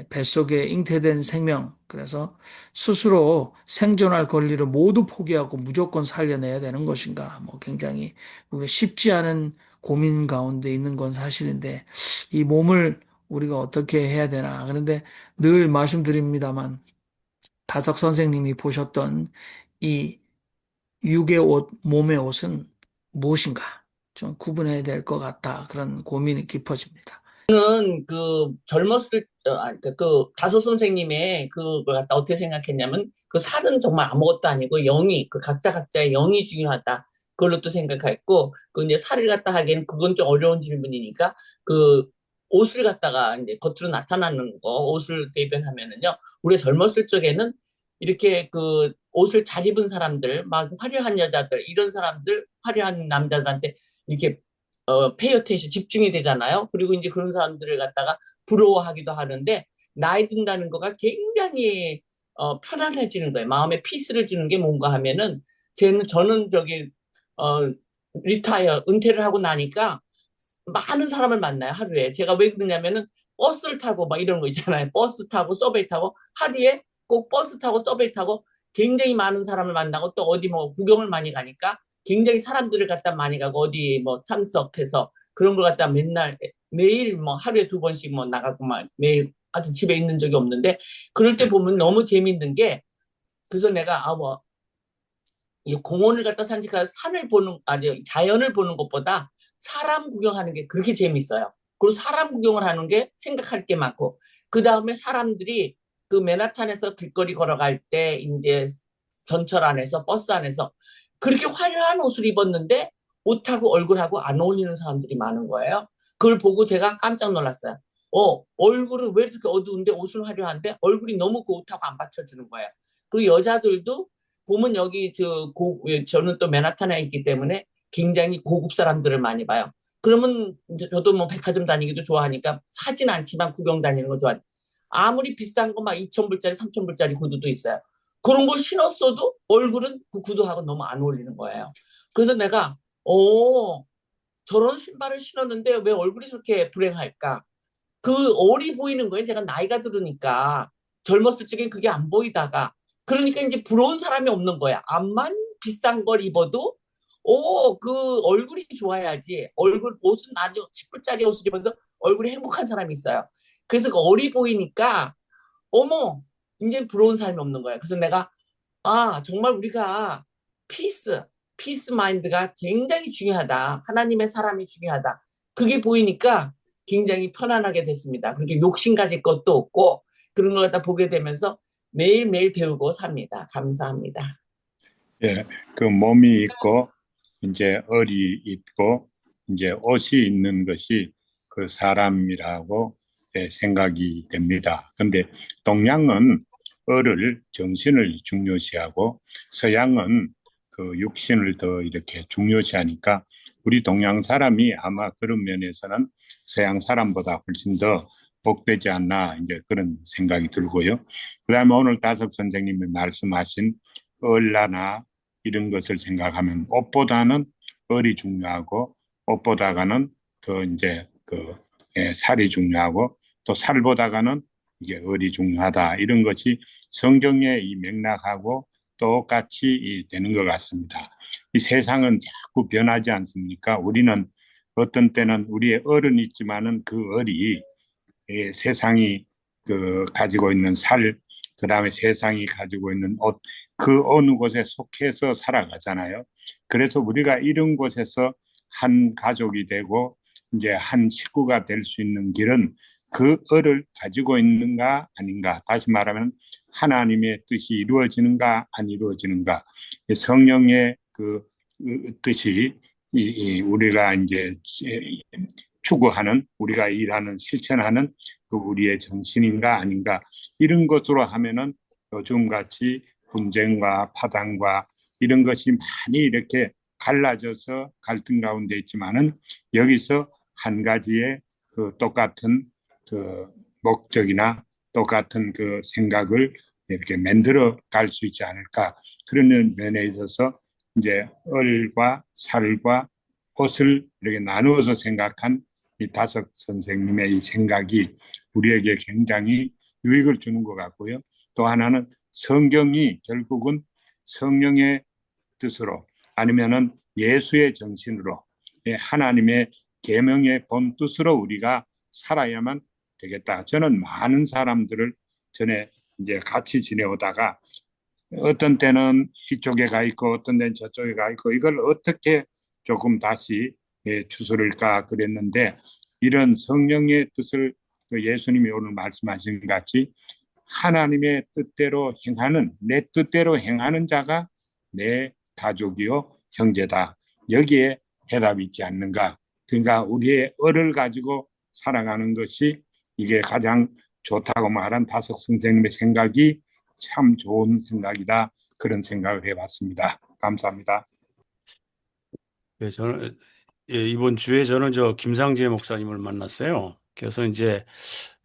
뱃속에 잉태된 생명, 그래서 스스로 생존할 권리를 모두 포기하고 무조건 살려내야 되는 것인가? 뭐 굉장히 우리가 쉽지 않은 고민 가운데 있는 건 사실인데 이 몸을 우리가 어떻게 해야 되나? 그런데 늘 말씀드립니다만 다석 선생님이 보셨던 이 육의 옷, 몸의 옷은 무엇인가? 좀 구분해야 될 것 같다. 그런 고민이 깊어집니다. 그 젊었을 그 다소 선생님의 그걸 갖다 어떻게 생각했냐면 그 살은 정말 아무것도 아니고 영이 그 각자의 영이 중요하다. 그걸로 또 생각했고 그 이제 살을 갖다 하기에는 그건 좀 어려운 질문이니까 그 옷을 갖다가 이제 겉으로 나타나는 거 옷을 대변하면은요 우리 젊었을 적에는 이렇게 그 옷을 잘 입은 사람들 막 화려한 여자들 이런 사람들 화려한 남자들한테 이렇게 페이어테이션 집중이 되잖아요. 그리고 이제 그런 사람들을 갖다가 부러워하기도 하는데 나이 든다는 거가 굉장히 편안해지는 거예요. 마음에 피스를 주는 게 뭔가 하면은 저는 저기 어, 은퇴를 하고 나니까 많은 사람을 만나요, 하루에. 제가 왜 그러냐면은 버스를 타고 막 이런 거 있잖아요. 버스 타고 서베이 타고 하루에 꼭 버스 타고 서베이 타고 굉장히 많은 사람을 만나고 또 어디 뭐 구경을 많이 가니까 굉장히 사람들을 갖다 많이 가고 어디 뭐 참석해서 그런 걸 갖다 맨날 매일 뭐 하루에 2번씩 뭐 나가고 막 매일 아주 집에 있는 적이 없는데 그럴 때 보면 너무 재밌는 게 그래서 내가 뭐 이 공원을 갖다 산책해서 산을 보는 아니 자연을 보는 것보다 사람 구경하는 게 그렇게 재밌어요. 그리고 사람 구경을 하는 게 생각할 게 많고 그 다음에 사람들이 그 맨하탄에서 길거리 걸어갈 때 이제 전철 안에서 버스 안에서 그렇게 화려한 옷을 입었는데 옷하고 얼굴하고 안 어울리는 사람들이 많은 거예요. 그걸 보고 제가 깜짝 놀랐어요. 얼굴은 왜 이렇게 어두운데 옷은 화려한데 얼굴이 너무 그 옷하고 안 받쳐주는 거예요. 그리고 여자들도 보면 여기 저는 또 맨하탄에 있기 때문에 굉장히 고급 사람들을 많이 봐요. 그러면 이제 저도 뭐 백화점 다니기도 좋아하니까 사진 않지만 구경 다니는 거 좋아해요. 아무리 비싼 거 막 2,000불짜리, 3,000불짜리 구두도 있어요. 그런 걸 신었어도 얼굴은 그 구두하고 너무 안 어울리는 거예요. 그래서 내가 저런 신발을 신었는데 왜 얼굴이 저렇게 불행할까? 그 얼이 보이는 거예요. 제가 나이가 들으니까 젊었을 적엔 그게 안 보이다가 그러니까 이제 부러운 사람이 없는 거야. 암만 비싼 걸 입어도 그 얼굴이 좋아야지. 옷은 아주 10불짜리 옷을 입어도 얼굴이 행복한 사람이 있어요. 그래서 그 얼이 보이니까 어머 이제 부러운 사람이 없는 거야. 그래서 내가 정말 우리가 피스, 피스 마인드가 굉장히 중요하다. 하나님의 사람이 중요하다. 그게 보이니까 굉장히 편안하게 됐습니다. 그렇게 욕심 가질 것도 없고 그런 걸 갖다 보게 되면서 매일매일 배우고 삽니다. 감사합니다. 예, 그 몸이 있고 이제 얼이 있고 이제 옷이 있는 것이 그 사람이라고 생각이 됩니다. 근데 동양은 얼을 정신을 중요시하고 서양은 그 육신을 더 이렇게 중요시하니까 우리 동양 사람이 아마 그런 면에서는 서양 사람보다 훨씬 더 복되지 않나 이제 그런 생각이 들고요. 그다음에 오늘 다석 선생님이 말씀하신 얼라나 이런 것을 생각하면 옷보다는 얼이 중요하고 옷보다가는 더 이제 살이 중요하고 또 살보다가는 이게 얼이 중요하다 이런 것이 성경의 이 맥락하고 똑같이 되는 것 같습니다. 이 세상은 자꾸 변하지 않습니까? 우리는 어떤 때는 우리의 얼은 있지만은 그 얼이 세상이 가지고 있는 살, 그 다음에 세상이 가지고 있는 옷, 그 어느 곳에 속해서 살아가잖아요. 그래서 우리가 이런 곳에서 한 가족이 되고 이제 한 식구가 될 수 있는 길은 그 을을 가지고 있는가 아닌가. 다시 말하면 하나님의 뜻이 이루어지는가 안 이루어지는가. 성령의 그 뜻이 우리가 이제 추구하는 우리가 일하는 실천하는 그 우리의 정신인가 아닌가 이런 것으로 하면은 요즘같이 분쟁과 파당과 이런 것이 많이 이렇게 갈라져서 갈등 가운데 있지만은 여기서 한 가지의 그 똑같은 그 목적이나 똑같은 그 생각을 이렇게 만들어 갈 수 있지 않을까 그런 면에 있어서 이제 얼과 살과 옷을 이렇게 나누어서 생각한 이 다섯 선생님의 이 생각이 우리에게 굉장히 유익을 주는 것 같고요. 또 하나는 성경이 결국은 성령의 뜻으로 아니면은 예수의 정신으로 하나님의 계명의 본 뜻으로 우리가 살아야만 되겠다. 저는 많은 사람들을 전에 이제 같이 지내오다가 어떤 때는 이쪽에 가 있고 어떤 때는 저쪽에 가 있고 이걸 어떻게 조금 다시 추스를까 그랬는데 이런 성령의 뜻을 예수님이 오늘 말씀하신 것 같이 하나님의 뜻대로 행하는 내 뜻대로 행하는 자가 내 가족이요 형제다. 여기에 해답이 있지 않는가. 그러니까 우리의 을을 가지고 살아가는 것이 이게 가장 좋다고 말한 다섯 선생님의 생각이 참 좋은 생각이다. 그런 생각을 해봤습니다. 감사합니다. 예, 저는 이번 주에 저는 저 김상재 목사님을 만났어요. 그래서 이제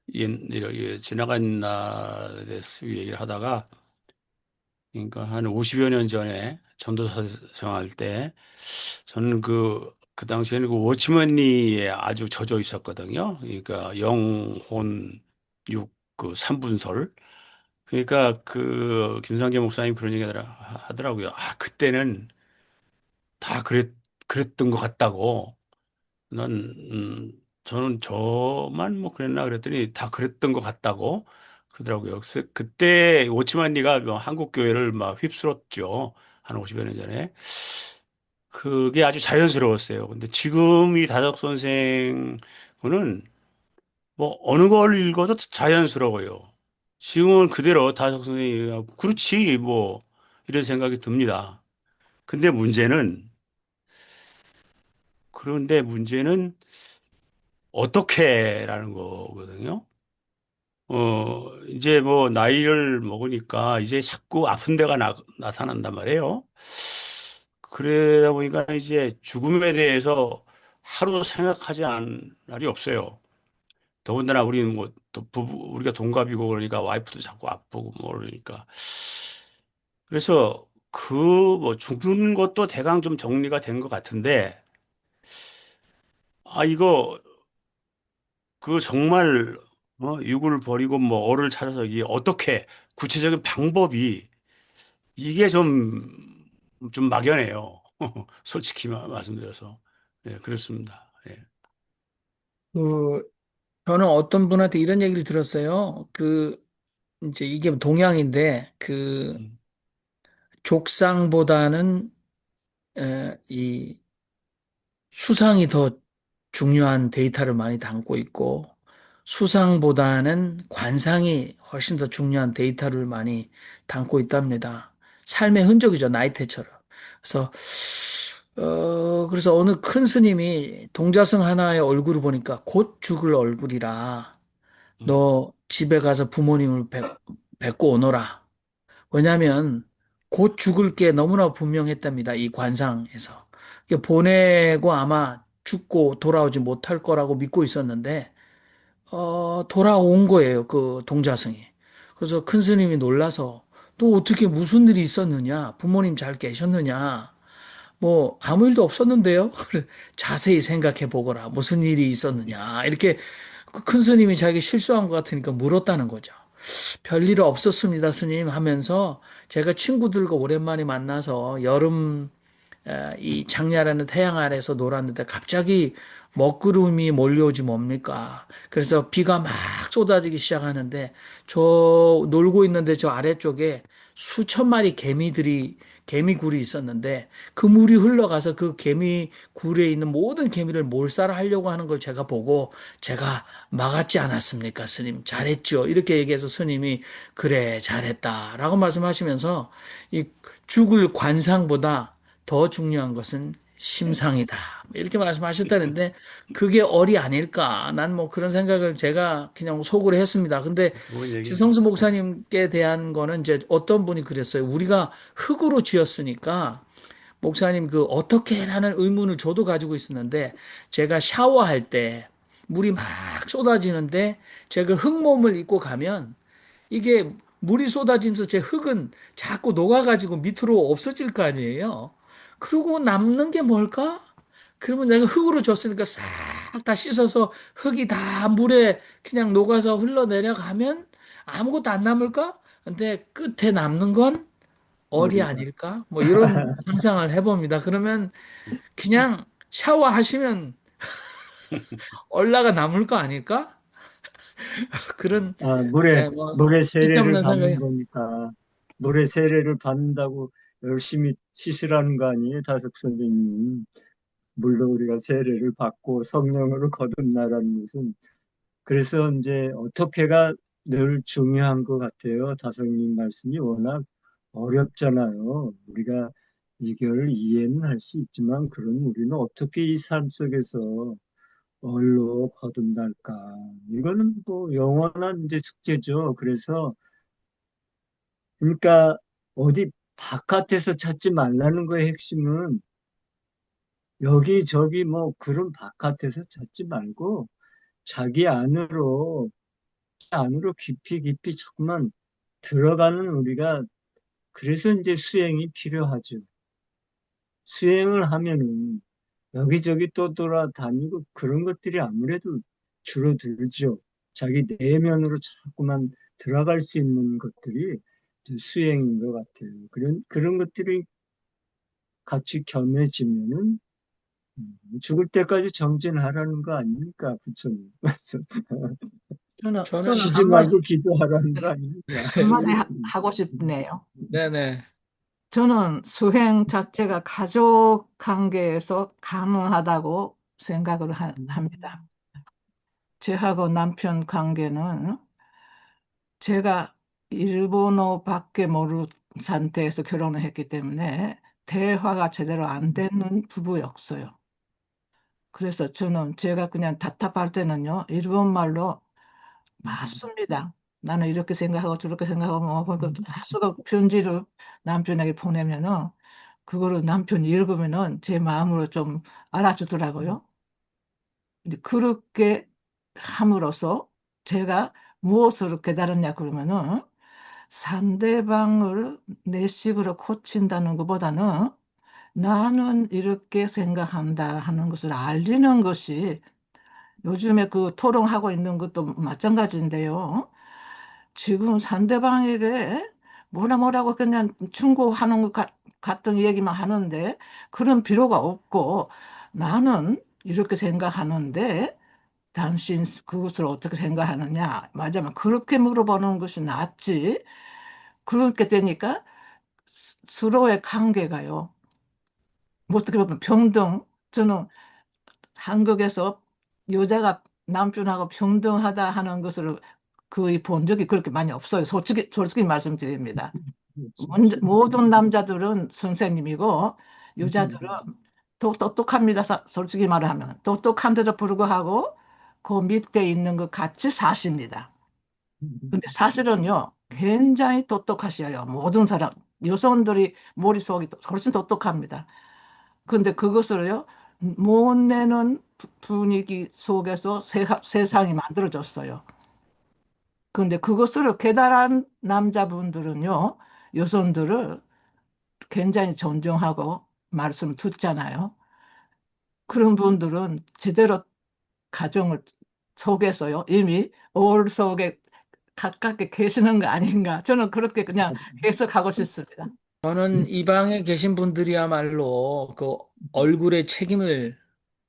이렇게 지나간 날에 대해서 얘기를 하다가 그러니까 한 50여 년 전에 전도사 생활할 때 저는 그 당시에는 그 워치먼리에 아주 젖어 있었거든요. 그러니까 영혼 육 그 삼분설. 그러니까 그 김상재 목사님 그런 얘기 하더라고요. 아, 그때는 다 그랬던 것 같다고. 난, 저는 저만 뭐 그랬나 그랬더니 다 그랬던 것 같다고 그러더라고요. 그래서 그때 오치만리가 뭐 한국 교회를 막 휩쓸었죠. 한 50여 년 전에. 그게 아주 자연스러웠어요. 근데 지금 이 다적 선생은 뭐 어느 걸 읽어도 자연스러워요. 지금은 그대로 다적 선생이 그렇지 뭐 이런 생각이 듭니다. 근데 문제는 어떻게라는 거거든요. 이제 뭐 나이를 먹으니까 이제 자꾸 아픈 데가 나타난단 말이에요. 그러다 보니까 이제 죽음에 대해서 하루 생각하지 않은 날이 없어요. 더군다나 우리는 뭐 또 우리가 동갑이고 그러니까 와이프도 자꾸 아프고 뭐 그러니까. 그래서 그 뭐 죽는 것도 대강 좀 정리가 된 것 같은데, 아, 이거 정말 육을 버리고 뭐 어를 찾아서 이게 어떻게 구체적인 방법이 이게 좀 막연해요. 솔직히 말씀드려서. 예, 그렇습니다. 예. 그, 저는 어떤 분한테 이런 얘기를 들었어요. 이제 이게 동양인데, 음, 족상보다는, 이 수상이 더 중요한 데이터를 많이 담고 있고 수상보다는 관상이 훨씬 더 중요한 데이터를 많이 담고 있답니다. 삶의 흔적이죠, 나이테처럼. 그래서 그래서 어느 큰 스님이 동자승 하나의 얼굴을 보니까 곧 죽을 얼굴이라 너 집에 가서 부모님을 뵙고 오너라. 왜냐하면 곧 죽을 게 너무나 분명했답니다. 이 관상에서. 보내고 아마 죽고 돌아오지 못할 거라고 믿고 있었는데, 돌아온 거예요. 그 동자승이. 그래서 큰 스님이 놀라서 또 어떻게 무슨 일이 있었느냐? 부모님 잘 계셨느냐? 뭐 아무 일도 없었는데요. 그래, 자세히 생각해 보거라. 무슨 일이 있었느냐? 이렇게 그 큰 스님이 자기 실수한 것 같으니까 물었다는 거죠. 별일 없었습니다, 스님 하면서 제가 친구들과 오랜만에 만나서 여름 이 장야라는 태양 아래서 놀았는데 갑자기 먹구름이 몰려오지 뭡니까? 그래서 비가 막 쏟아지기 시작하는데 저 놀고 있는데 저 아래쪽에 수천 마리 개미굴이 있었는데 그 물이 흘러가서 그 개미굴에 있는 모든 개미를 몰살하려고 하는 걸 제가 보고 제가 막았지 않았습니까, 스님? 잘했죠. 이렇게 얘기해서 스님이 그래, 잘했다라고 말씀하시면서 이 죽을 관상보다 더 중요한 것은 심상이다. 이렇게 말씀하셨다는데 그게 얼이 아닐까. 난 뭐 그런 생각을 제가 그냥 속으로 했습니다. 근데 좋은 얘기입니다. 지성수 목사님께 대한 거는 이제 어떤 분이 그랬어요. 우리가 흙으로 지었으니까 목사님 그 어떻게 라는 의문을 저도 가지고 있었는데 제가 샤워할 때 물이 막 쏟아지는데 제가 흙몸을 입고 가면 이게 물이 쏟아지면서 제 흙은 자꾸 녹아가지고 밑으로 없어질 거 아니에요. 그리고 남는 게 뭘까? 그러면 내가 흙으로 줬으니까 싹 다 씻어서 흙이 다 물에 그냥 녹아서 흘러내려가면 아무것도 안 남을까? 근데 끝에 남는 건 얼이 머리가. 아닐까? 뭐 이런 상상을 해봅니다. 그러면 그냥 샤워하시면 얼라가 남을 거 아닐까? 그런 아, 뭐 물의 세례를 쓸데없는 생각이 받는 거니까, 물의 세례를 받는다고 열심히 씻으라는 거 아니에요, 다석 선생님? 물로 우리가 세례를 받고 성령으로 거듭나라는 것은. 그래서 이제 어떻게가 늘 중요한 것 같아요. 다성님 말씀이 워낙 어렵잖아요. 우리가 이걸 이해는 할 수 있지만, 그럼 우리는 어떻게 이 삶 속에서 얼로 거듭날까? 이거는 뭐 영원한 이제 숙제죠. 그래서 그러니까 어디 바깥에서 찾지 말라는 거의 핵심은 여기저기 뭐 그런 바깥에서 찾지 말고 자기 안으로 깊이 깊이 조금만 들어가는 우리가, 그래서 이제 수행이 필요하죠. 수행을 하면은 여기저기 또 돌아다니고 그런 것들이 아무래도 줄어들죠. 자기 내면으로 자꾸만 들어갈 수 있는 것들이 수행인 것 같아요. 그런 것들이 같이 겸해지면은 죽을 때까지 정진하라는 거 아닙니까, 부처님? 저는 저는 쉬지 말고 기도하라는 거 아닙니까? 한마디 하고 싶네요. 네네. 저는 수행 자체가 가족 관계에서 가능하다고 생각을 합니다. 저하고 남편 관계는 제가 일본어밖에 모르는 상태에서 결혼을 했기 때문에 대화가 제대로 안 되는 부부였어요. 그래서 저는 제가 그냥 답답할 때는요, 일본말로 맞습니다. 나는 이렇게 생각하고 저렇게 생각하고 뭐 수가 편지를 남편에게 보내면은 그거를 남편이 읽으면은 제 마음으로 좀 알아주더라고요. 근데 그렇게 함으로써 제가 무엇을 깨달았냐 그러면은 상대방을 내 식으로 고친다는 것보다는 나는 이렇게 생각한다 하는 것을 알리는 것이 요즘에 그 토론하고 있는 것도 마찬가지인데요. 지금 상대방에게 뭐라고 그냥 충고하는 것 같은 얘기만 하는데 그런 필요가 없고 나는 이렇게 생각하는데 당신 그것을 어떻게 생각하느냐. 맞아면 그렇게 물어보는 것이 낫지. 그렇게 되니까 서로의 관계가요. 뭐 어떻게 보면 평등. 저는 한국에서 여자가 남편하고 평등하다 하는 것을 거의 본 적이 그렇게 많이 없어요. 솔직히 말씀드립니다. 모든 남자들은 선생님이고 여자들은 똑똑합니다. 솔직히 말하면 똑똑한데도 불구하고 그 밑에 있는 것 같이 사십니다. 근데 사실은요, 굉장히 똑똑하셔요. 모든 사람, 여성들이 머릿속이 훨씬 똑똑합니다. 근데 그것을요, 못 내는 분위기 속에서 세상이 만들어졌어요. 근데 그것을 깨달은 남자분들은요, 여성들을 굉장히 존중하고 말씀 듣잖아요. 그런 분들은 제대로 가정을 속에서요, 이미 올 속에 가깝게 계시는 거 아닌가. 저는 그렇게 그냥 해석하고 싶습니다. 저는 이 방에 계신 분들이야말로 그 얼굴에 책임을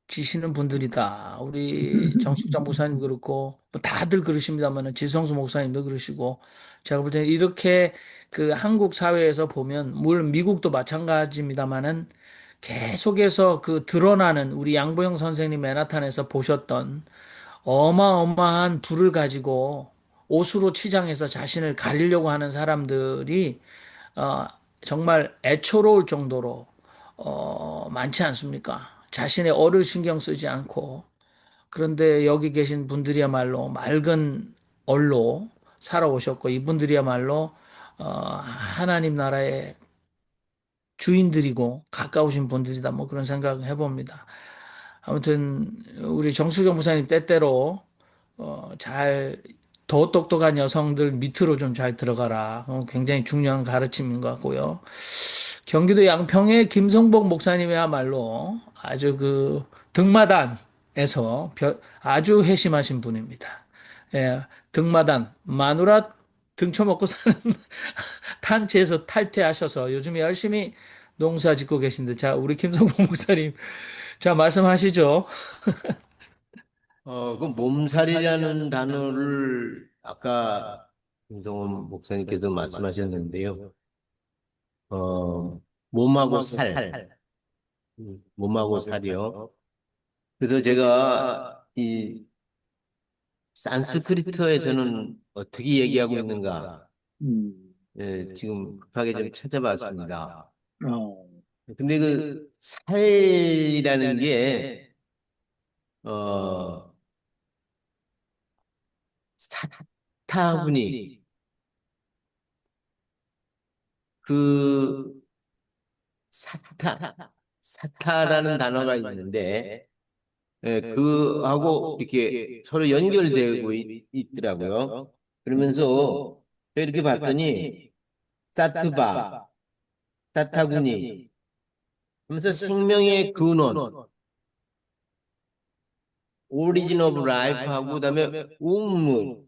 지시는 분들이다. 우리 정식장 목사님 그렇고 뭐 다들 그러십니다만은 지성수 목사님도 그러시고 제가 볼 때는 이렇게 그 한국 사회에서 보면 물론 미국도 마찬가지입니다만은 계속해서 그 드러나는 우리 양보영 선생님 맨하탄에서 보셨던 어마어마한 불을 가지고 옷으로 치장해서 자신을 가리려고 하는 사람들이 어, 정말 애처로울 정도로 많지 않습니까? 자신의 얼을 신경 쓰지 않고 그런데 여기 계신 분들이야말로 맑은 얼로 살아오셨고 이분들이야말로 하나님 나라의 주인들이고 가까우신 분들이다 뭐 그런 생각을 해봅니다. 아무튼 우리 정수경 목사님 때때로 잘 더 똑똑한 여성들 밑으로 좀 잘 들어가라. 굉장히 중요한 가르침인 것 같고요. 경기도 양평의 김성복 목사님이야말로 아주 그 등마단에서 아주 회심하신 분입니다. 예, 등마단 마누라 등쳐먹고 사는 탄체에서 탈퇴하셔서 요즘에 열심히 농사 짓고 계신데 자 우리 김성복 목사님 자 말씀하시죠. 그 몸살이라는 단어를 아까 김성원 목사님께서 말씀하셨는데요. 몸하고 몸하고 살이요. 그래서 제가 이 산스크리트어에서는 어떻게 얘기하고 있는가, 지금 급하게 좀 찾아봤습니다. 근데 그 살이라는 게, 사타구니, 그, 사타라는 단어가 있는데, 그하고 이렇게 서로 연결되고 있더라고요. 그러면서 이렇게 봤더니, 사트바, 사타구니, 하면서 생명의 근원, 오리진 오브 라이프하고 그다음에 음무,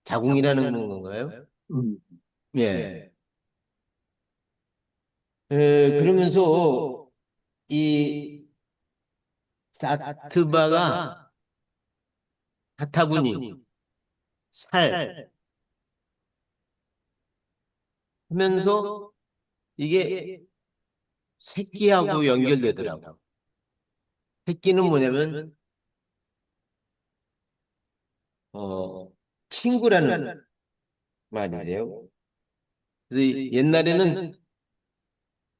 자궁이라는 건가요? 예. 그러면서 이 사트바가 사타구니, 살 하면서 이게 새끼하고 연결되더라고. 새끼는 뭐냐면 친구라는 말이에요. 그래서 옛날에는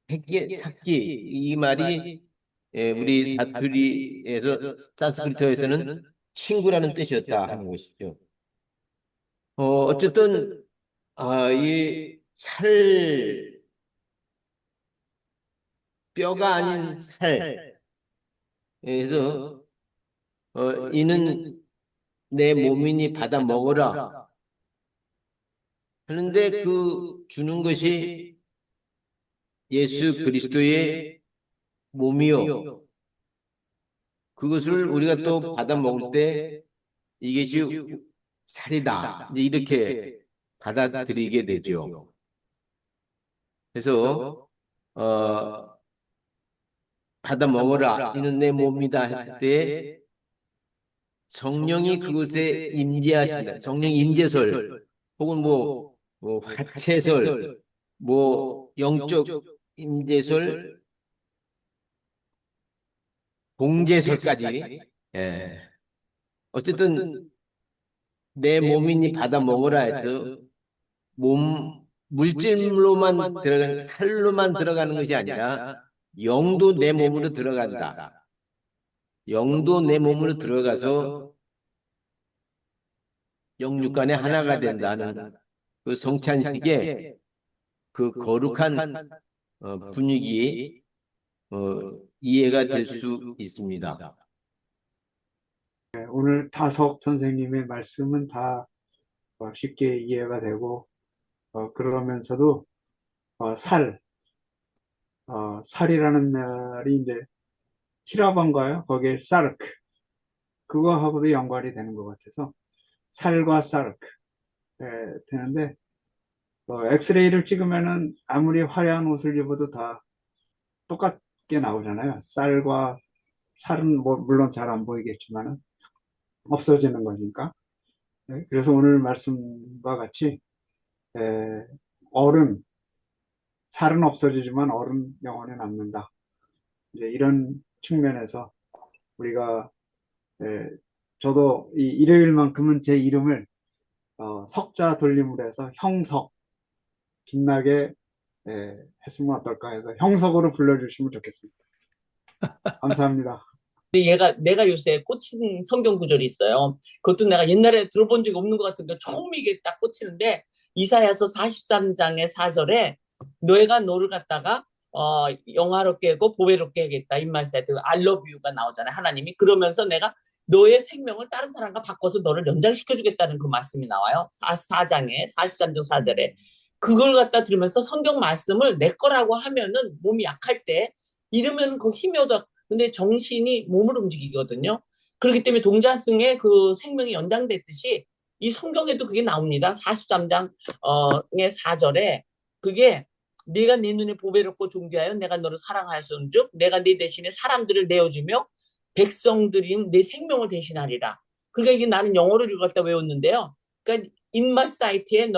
새끼, 삭기 이 말이 우리 사투리에서 산스크리트어에서는 친구라는 뜻이었다 하는 것이죠. 어쨌든 이 뼈가 아닌 살에서 이는 내 몸이니 받아 먹어라 하는데 그 주는 것이 예수 그리스도의 몸이요. 그것을 우리가 또 받아 먹을 때 이것이 살이다. 이제 이렇게 받아들이게 되죠. 그래서 받아 먹어라. 이는 내 몸이다 했을 때 성령이 그곳에 임재하신다. 성령 임재설 혹은 뭐 화채설 뭐 영적 임재설 봉제설까지. 예. 어쨌든 내 몸이니 받아 먹으라 해서 물질로만 들어가는, 살로만 들어가는 것이 아니라 영도 내 몸으로 들어간다. 영도 내 몸으로 들어가서 영육간에 하나가 된다는 그 성찬식의 그 거룩한 분위기 이해가 될 수 있습니다. 오늘 다석 선생님의 말씀은 다 쉽게 이해가 되고, 그러면서도 살이라는 말이 이제 히라반가요? 거기에 사르크, 그거하고도 연관이 되는 것 같아서 살과 사르크 되는데, 엑스레이를 찍으면은 아무리 화려한 옷을 입어도 다 똑같게 나오잖아요. 살은 물론 잘 안 보이겠지만은 없어지는 거니까. 네, 그래서 오늘 말씀과 같이 에, 어른, 살은 없어지지만 어른 영원히 남는다. 이제 이런 측면에서 우리가 저도 이 일요일만큼은 제 이름을 석자 돌림으로 해서 형석, 빛나게 했으면 어떨까 해서 형석으로 불러주시면 좋겠습니다. 감사합니다. 근데 내가 요새 꽂힌 성경 구절이 있어요. 그것도 내가 옛날에 들어본 적이 없는 것 같은데 처음 이게 딱 꽂히는데, 이사야서 43장의 4절에 너희가 너를 갖다가 영화롭게 하고 보배롭게 하겠다, 인말사에 I love you가 나오잖아요. 하나님이 그러면서 내가 너의 생명을 다른 사람과 바꿔서 너를 연장시켜 주겠다는 그 말씀이 나와요. 4장에 43장 4절에. 그걸 갖다 들으면서 성경 말씀을 내 거라고 하면은 몸이 약할 때 이러면 그 힘이 얻어. 근데 정신이 몸을 움직이거든요. 그렇기 때문에 동자승의 그 생명이 연장됐듯이 이 성경에도 그게 나옵니다. 43장의 4절에 그게 네가 네 눈에 보배롭고 존귀하여 내가 너를 사랑하였은즉 내가 네 대신에 사람들을 내어주며 백성들이 내 생명을 대신하리라. 그러니까 이게 나는 영어를 이걸 갖다 외웠는데요. 그러니까 인맛 사이트에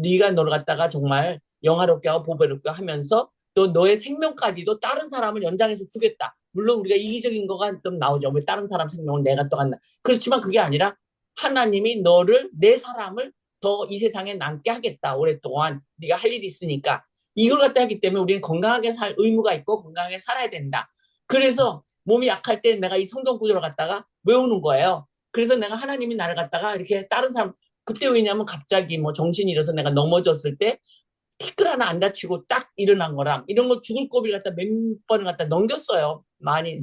네가 너를 갖다가 정말 영화롭게 하고 보배롭게 하면서 또 너의 생명까지도 다른 사람을 연장해서 주겠다. 물론 우리가 이기적인 거가 좀 나오죠. 왜 다른 사람 생명을 내가 또 간다. 그렇지만 그게 아니라 하나님이 너를, 내 사람을 더 이 세상에 남게 하겠다. 오랫동안 네가 할 일이 있으니까. 이걸 갖다 하기 때문에 우리는 건강하게 살 의무가 있고 건강하게 살아야 된다. 그래서 몸이 약할 때 내가 이 성경 구절을 갖다가 외우는 거예요. 그래서 내가 하나님이 나를 갖다가 이렇게 다른 사람, 그때 왜냐면 갑자기 뭐 정신이 잃어서 내가 넘어졌을 때 티끌 하나 안 다치고 딱 일어난 거랑 이런 거 죽을 고비를 갖다 몇 번을 갖다 넘겼어요. 많이.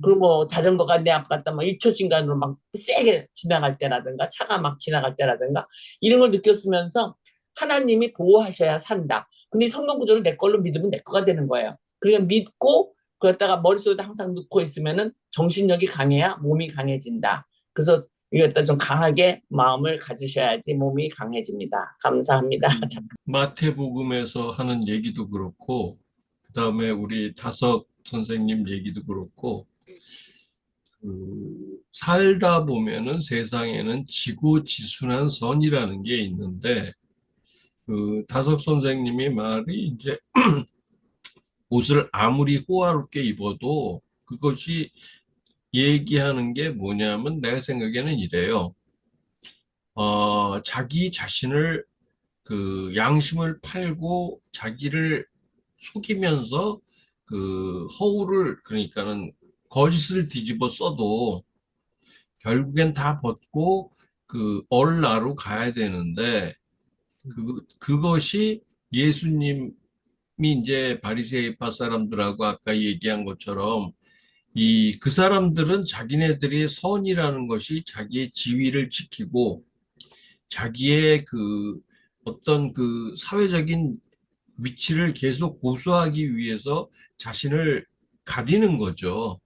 그리고 뭐 자전거가 내 앞 갔다 막 1초 진간으로 막 세게 지나갈 때라든가 차가 막 지나갈 때라든가 이런 걸 느꼈으면서 하나님이 보호하셔야 산다. 근데 이 성경 구조를 내 걸로 믿으면 내 거가 되는 거예요. 그러니까 믿고 그랬다가 머릿속에 항상 넣고 있으면은 정신력이 강해야 몸이 강해진다. 그래서 이것도 좀 강하게 마음을 가지셔야지 몸이 강해집니다. 감사합니다. 마태복음에서 하는 얘기도 그렇고, 그 다음에 우리 다석 선생님 얘기도 그렇고, 살다 보면은 세상에는 지고지순한 선이라는 게 있는데, 다석 선생님이 말이 이제 옷을 아무리 호화롭게 입어도 그것이 얘기하는 게 뭐냐면 내가 생각에는 이래요. 자기 자신을 그 양심을 팔고 자기를 속이면서 그 허울을, 그러니까는 거짓을 뒤집어 써도 결국엔 다 벗고 그 얼나로 가야 되는데, 그것이 예수님이 이제 바리새파 사람들하고 아까 얘기한 것처럼 그 사람들은 자기네들의 선이라는 것이 자기의 지위를 지키고 자기의 그 어떤 그 사회적인 위치를 계속 고수하기 위해서 자신을 가리는 거죠.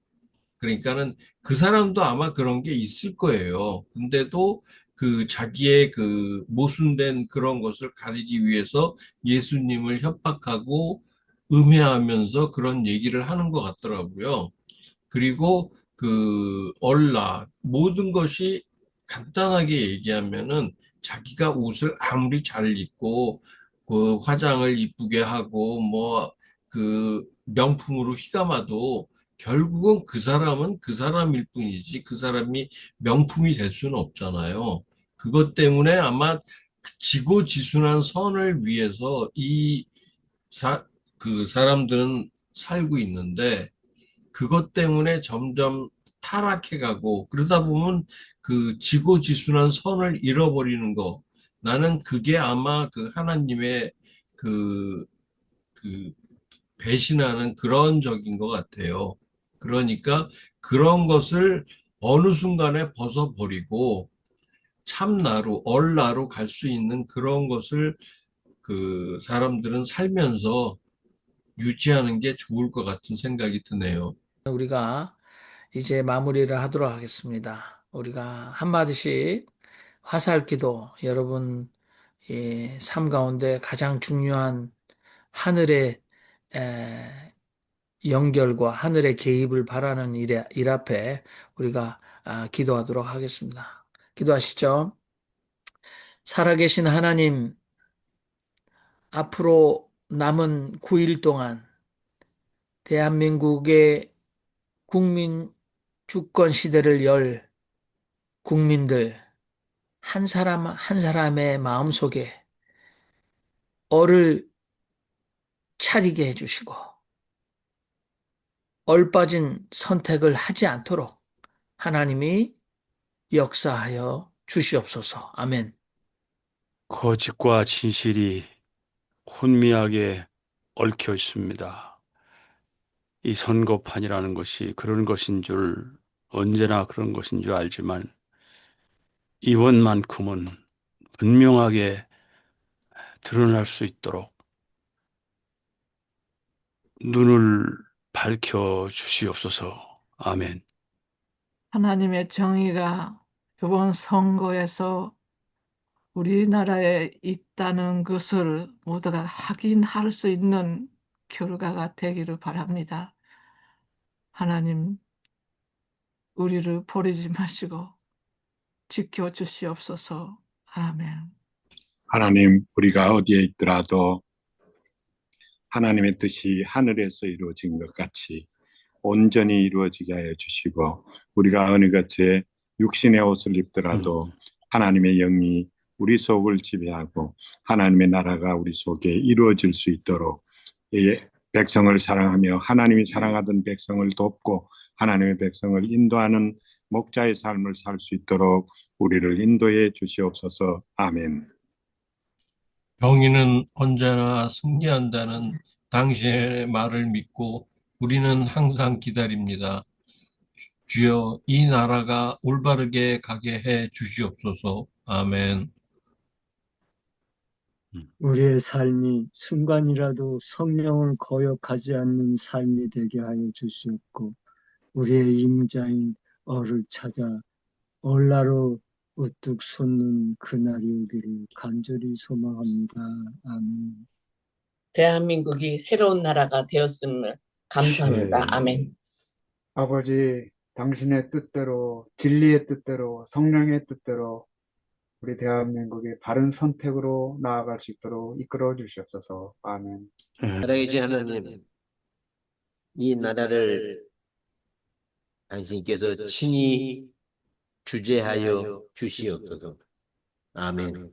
그러니까는 그 사람도 아마 그런 게 있을 거예요. 근데도 그 자기의 그 모순된 그런 것을 가리기 위해서 예수님을 협박하고 음해하면서 그런 얘기를 하는 것 같더라고요. 그리고 그 모든 것이 간단하게 얘기하면은 자기가 옷을 아무리 잘 입고 그 화장을 이쁘게 하고 뭐 그 명품으로 휘감아도 결국은 그 사람은 그 사람일 뿐이지 그 사람이 명품이 될 수는 없잖아요. 그것 때문에 아마 지고지순한 선을 위해서 그 사람들은 살고 있는데 그것 때문에 점점 타락해가고 그러다 보면 그 지고지순한 선을 잃어버리는 거. 나는 그게 아마 그 하나님의 그, 그 배신하는 그런 적인 것 같아요. 그러니까 그런 것을 어느 순간에 벗어버리고 참나로, 얼나로 갈 수 있는 그런 것을 그 사람들은 살면서 유지하는 게 좋을 것 같은 생각이 드네요. 우리가 이제 마무리를 하도록 하겠습니다. 우리가 한마디씩 화살기도 여러분 삶 가운데 가장 중요한 하늘의 연결과 하늘의 개입을 바라는 일 앞에 우리가 기도하도록 하겠습니다. 기도하시죠. 살아계신 하나님, 앞으로 남은 9일 동안 대한민국의 국민 주권 시대를 열 국민들 한 사람 한 사람의 마음속에 얼을 차리게 해주시고 얼빠진 선택을 하지 않도록 하나님이 역사하여 주시옵소서. 아멘. 거짓과 진실이 혼미하게 얽혀 있습니다. 이 선거판이라는 것이 그런 것인 줄 언제나 그런 것인 줄 알지만 이번만큼은 분명하게 드러날 수 있도록 눈을 밝혀 주시옵소서. 아멘. 하나님의 정의가 이번 선거에서 우리나라에 있다는 것을 모두가 확인할 수 있는 결과가 되기를 바랍니다. 하나님, 우리를 버리지 마시고 지켜주시옵소서. 아멘. 하나님, 우리가 어디에 있더라도 하나님의 뜻이 하늘에서 이루어진 것 같이 온전히 이루어지게 하여 주시고, 우리가 어느 것에 육신의 옷을 입더라도 하나님의 영이 우리 속을 지배하고 하나님의 나라가 우리 속에 이루어질 수 있도록 백성을 사랑하며 하나님이 사랑하던 백성을 돕고 하나님의 백성을 인도하는 목자의 삶을 살 수 있도록 우리를 인도해 주시옵소서. 아멘. 정의는 언제나 승리한다는 당신의 말을 믿고 우리는 항상 기다립니다. 주여, 이 나라가 올바르게 가게 해 주시옵소서. 아멘. 우리의 삶이 순간이라도 성령을 거역하지 않는 삶이 되게 하여 주시옵고 우리의 임자인 얼을 찾아 얼라로 우뚝 솟는 그날이 오기를 간절히 소망합니다. 아멘. 대한민국이 새로운 나라가 되었음을 감사합니다. 아멘. 아버지, 당신의 뜻대로, 진리의 뜻대로, 성령의 뜻대로 우리 대한민국이 바른 선택으로 나아갈 수 있도록 이끌어 주시옵소서. 아멘. 살아계신 하나님, 이 나라를 당신께서 친히 주재하여 주시옵소서. 아멘.